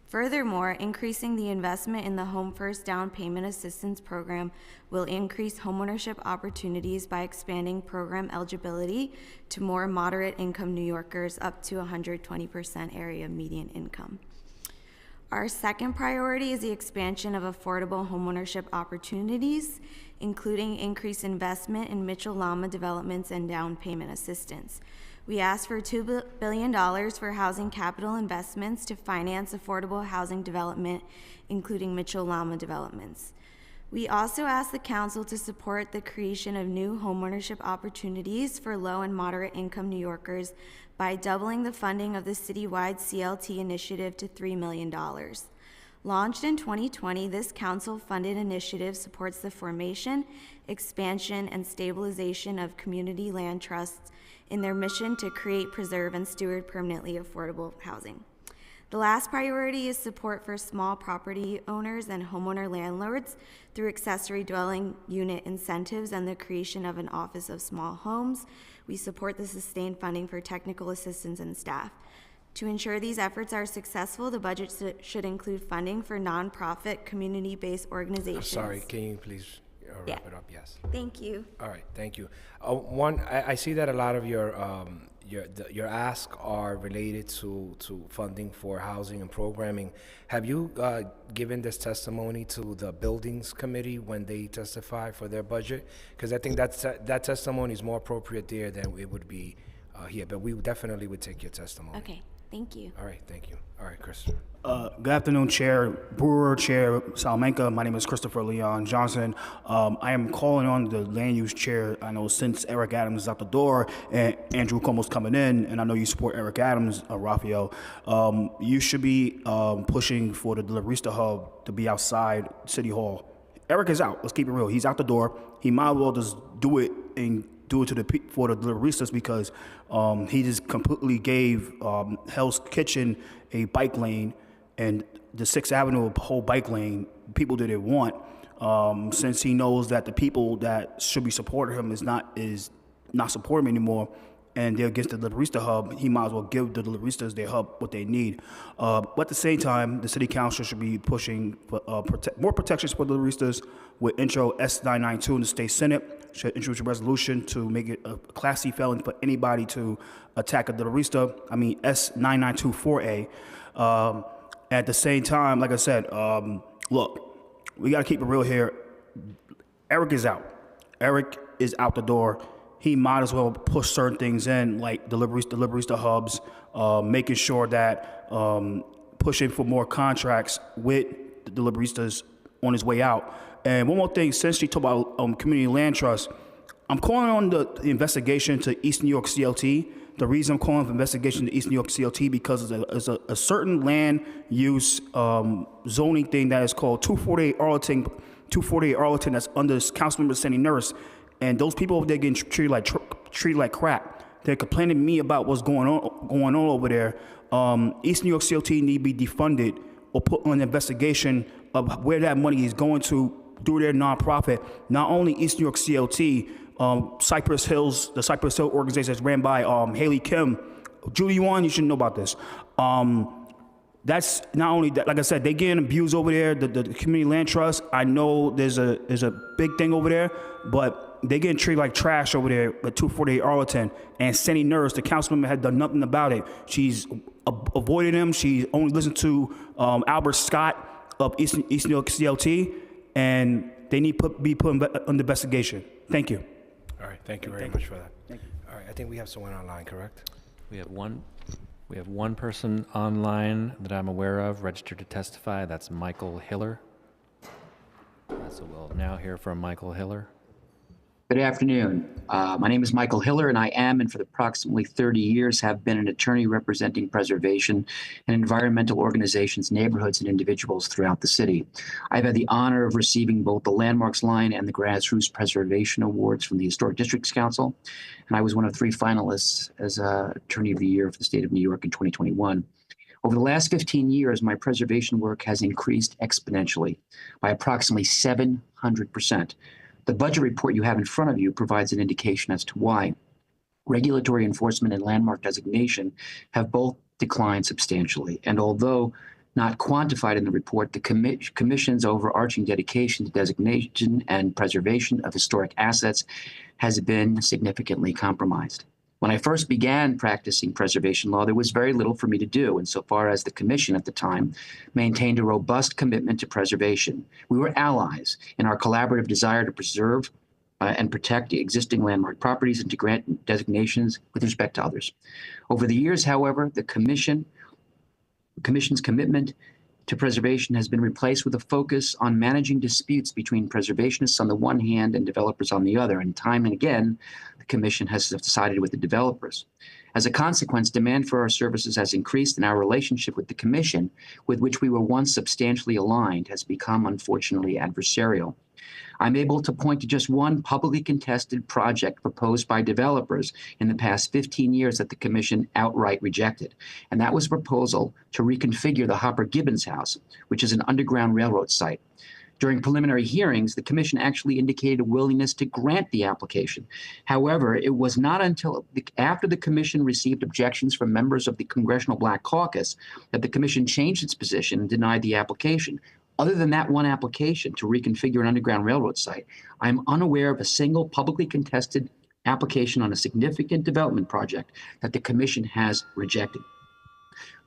S14: Furthermore, increasing the investment in the Home First Down Payment Assistance Program will increase homeownership opportunities by expanding program eligibility to more moderate income New Yorkers up to 120% area median income. Our second priority is the expansion of affordable homeownership opportunities, including increased investment in Mitchell-Lama developments and down payment assistance. We asked for $2 billion for housing capital investments to finance affordable housing development, including Mitchell-Lama developments. We also asked the council to support the creation of new homeownership opportunities for low and moderate income New Yorkers by doubling the funding of the citywide CLT initiative to $3 million. Launched in 2020, this council-funded initiative supports the formation, expansion, and stabilization of community land trusts in their mission to create, preserve, and steward permanently affordable housing. The last priority is support for small property owners and homeowner landlords through accessory dwelling unit incentives and the creation of an Office of Small Homes. We support the sustained funding for technical assistance and staff. To ensure these efforts are successful, the budget should include funding for nonprofit, community-based organizations.
S2: Sorry, can you please wrap it up? Yes.
S14: Thank you.
S2: All right, thank you. I see that a lot of your asks are related to funding for housing and programming. Have you given this testimony to the Buildings Committee when they testify for their budget? Because I think that testimony is more appropriate there than it would be here. But we definitely would take your testimony.
S14: Okay, thank you.
S2: All right, thank you. All right, Chris.
S15: Good afternoon, Chair Brewer, Chair Salamanca. My name is Christopher Leon Johnson. I am calling on the land use chair. I know since Eric Adams is out the door and Andrew Cuomo's coming in, and I know you support Eric Adams, Raphael, you should be pushing for the Deliverista Hub to be outside City Hall. Eric is out. Let's keep it real. He's out the door. He might as well just do it and do it for the Deliveristas because he just completely gave Hell's Kitchen a bike lane and the 6th Avenue a whole bike lane. People didn't want since he knows that the people that should be supporting him is not supporting him anymore, and they're against the Deliverista Hub. He might as well give the Deliveristas their hub what they need. But at the same time, the City Council should be pushing for more protections for Deliveristas with Intro S992 in the State Senate. Should introduce a resolution to make it a Class C felony for anybody to attack a Deliverista. I mean S9924A. At the same time, like I said, look, we got to keep it real here. Eric is out. Eric is out the door. He might as well push certain things in, like Deliverista hubs, making sure that pushing for more contracts with the Deliveristas on his way out. And one more thing, since you talked about community land trust, I'm calling on the investigation to East New York CLT. The reason I'm calling for investigation to East New York CLT because there's a certain land use zoning thing that is called 248 Arlington that's under Councilmember Sandy Nurse, and those people over there getting treated like crap. They're complaining to me about what's going on over there. East New York CLT need to be defunded or put on an investigation of where that money is going to through their nonprofit. Not only East New York CLT. Cypress Hills, the Cypress Hill organization that's ran by Haley Kim. Julie Yuan, you should know about this. That's not only that, like I said, they getting abused over there, the community land trust. I know there's a big thing over there, but they getting treated like trash over there at 248 Arlington. And Sandy Nurse, the councilwoman, had done nothing about it. She's avoided him. She only listened to Albert Scott of East New York CLT, and they need to be put under investigation. Thank you.
S2: All right, thank you very much for that. Thank you. All right, I think we have someone online, correct?
S13: We have one person online that I'm aware of registered to testify. That's Michael Hiller. So we'll now hear from Michael Hiller.
S16: Good afternoon. My name is Michael Hiller, and I am, and for approximately 30 years, have been an attorney representing preservation and environmental organizations, neighborhoods, and individuals throughout the city. I've had the honor of receiving both the Landmarks Line and the Grassroots Preservation Awards from the Historic Districts Council, and I was one of 3 finalists as Attorney of the Year for the state of New York in 2021. Over the last 15 years, my preservation work has increased exponentially by approximately 700%. The budget report you have in front of you provides an indication as to why. Regulatory enforcement and landmark designation have both declined substantially, and although not quantified in the report, the Commission's overarching dedication to designation and preservation of historic assets has been significantly compromised. When I first began practicing preservation law, there was very little for me to do insofar as the Commission at the time maintained a robust commitment to preservation. We were allies in our collaborative desire to preserve and protect the existing landmark properties and to grant designations with respect to others. Over the years, however, the Commission's commitment to preservation has been replaced with a focus on managing disputes between preservationists on the one hand and developers on the other. And time and again, the Commission has sided with the developers. As a consequence, demand for our services has increased, and our relationship with the Commission, with which we were once substantially aligned, has become unfortunately adversarial. I'm able to point to just one publicly contested project proposed by developers in the past 15 years that the Commission outright rejected, and that was a proposal to reconfigure the Hopper Gibbons House, which is an underground railroad site. During preliminary hearings, the Commission actually indicated a willingness to grant the application. However, it was not until after the Commission received objections from members of the Congressional Black Caucus that the Commission changed its position and denied the application. Other than that one application to reconfigure an underground railroad site, I'm unaware of a single publicly contested application on a significant development project that the Commission has rejected.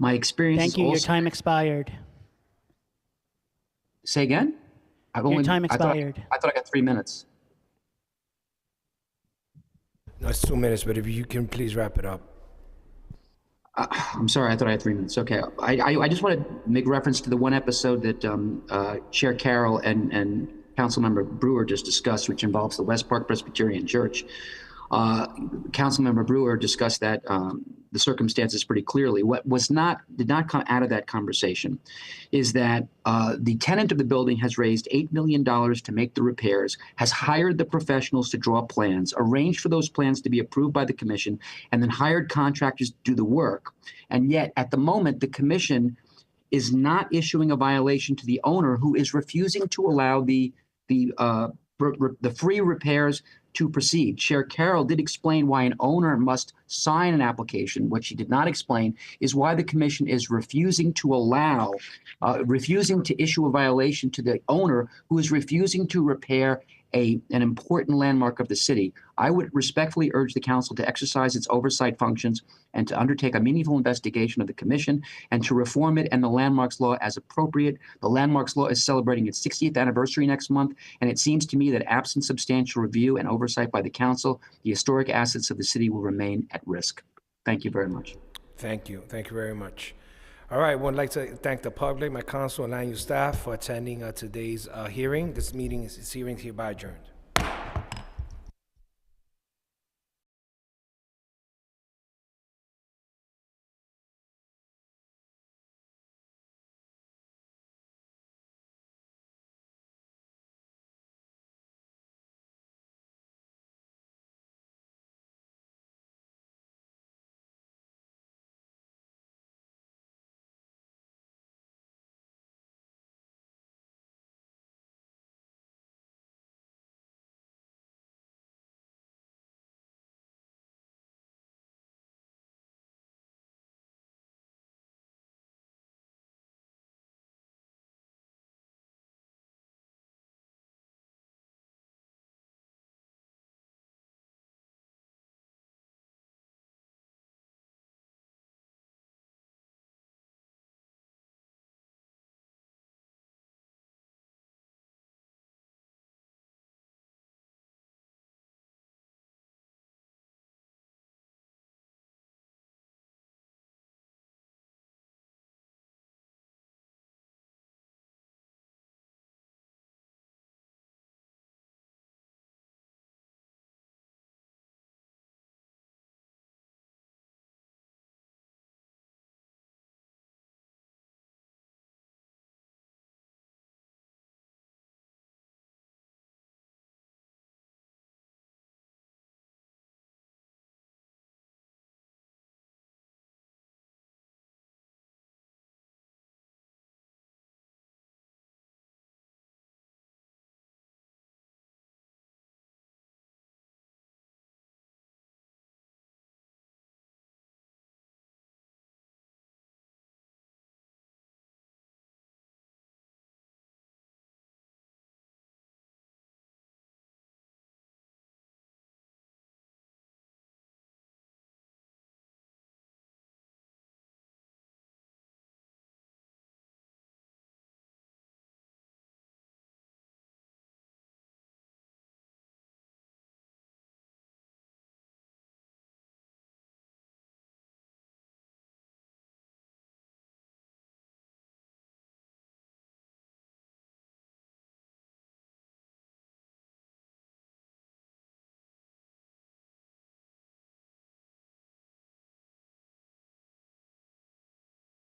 S16: My experience
S17: Thank
S16: is
S17: you. Your
S16: also—
S17: time expired.
S16: Say again?
S17: Your time expired.
S16: I thought I got 3 minutes.
S2: No, it's 2 minutes, but if you can please wrap it up.
S16: I'm sorry, I thought I had 3 minutes. Okay, I just want to make reference to the one episode that Chair Carroll and Councilmember Brewer just discussed, which involves the West Park Presbyterian Church. Councilmember Brewer discussed that the circumstances pretty clearly. What did not come out of that conversation is that the tenant of the building has raised $8 million to make the repairs, has hired the professionals to draw plans, arranged for those plans to be approved by the Commission, and then hired contractors to do the work. And yet, at the moment, the Commission is not issuing a violation to the owner, who is refusing to allow the free repairs to proceed. Chair Carroll did explain why an owner must sign an application. What she did not explain is why the Commission is refusing to issue a violation to the owner who is refusing to repair an important landmark of the city. I would respectfully urge the Council to exercise its oversight functions and to undertake a meaningful investigation of the Commission and to reform it and the landmarks law as appropriate. The landmarks law is celebrating its 60th anniversary next month, and it seems to me that absent substantial review and oversight by the Council, the historic assets of the city will remain at risk. Thank you very much.
S2: Thank you. Thank you very much. All right, I would like to thank the public, my council, and land use staff for attending today's hearing. This hearing is hereby adjourned.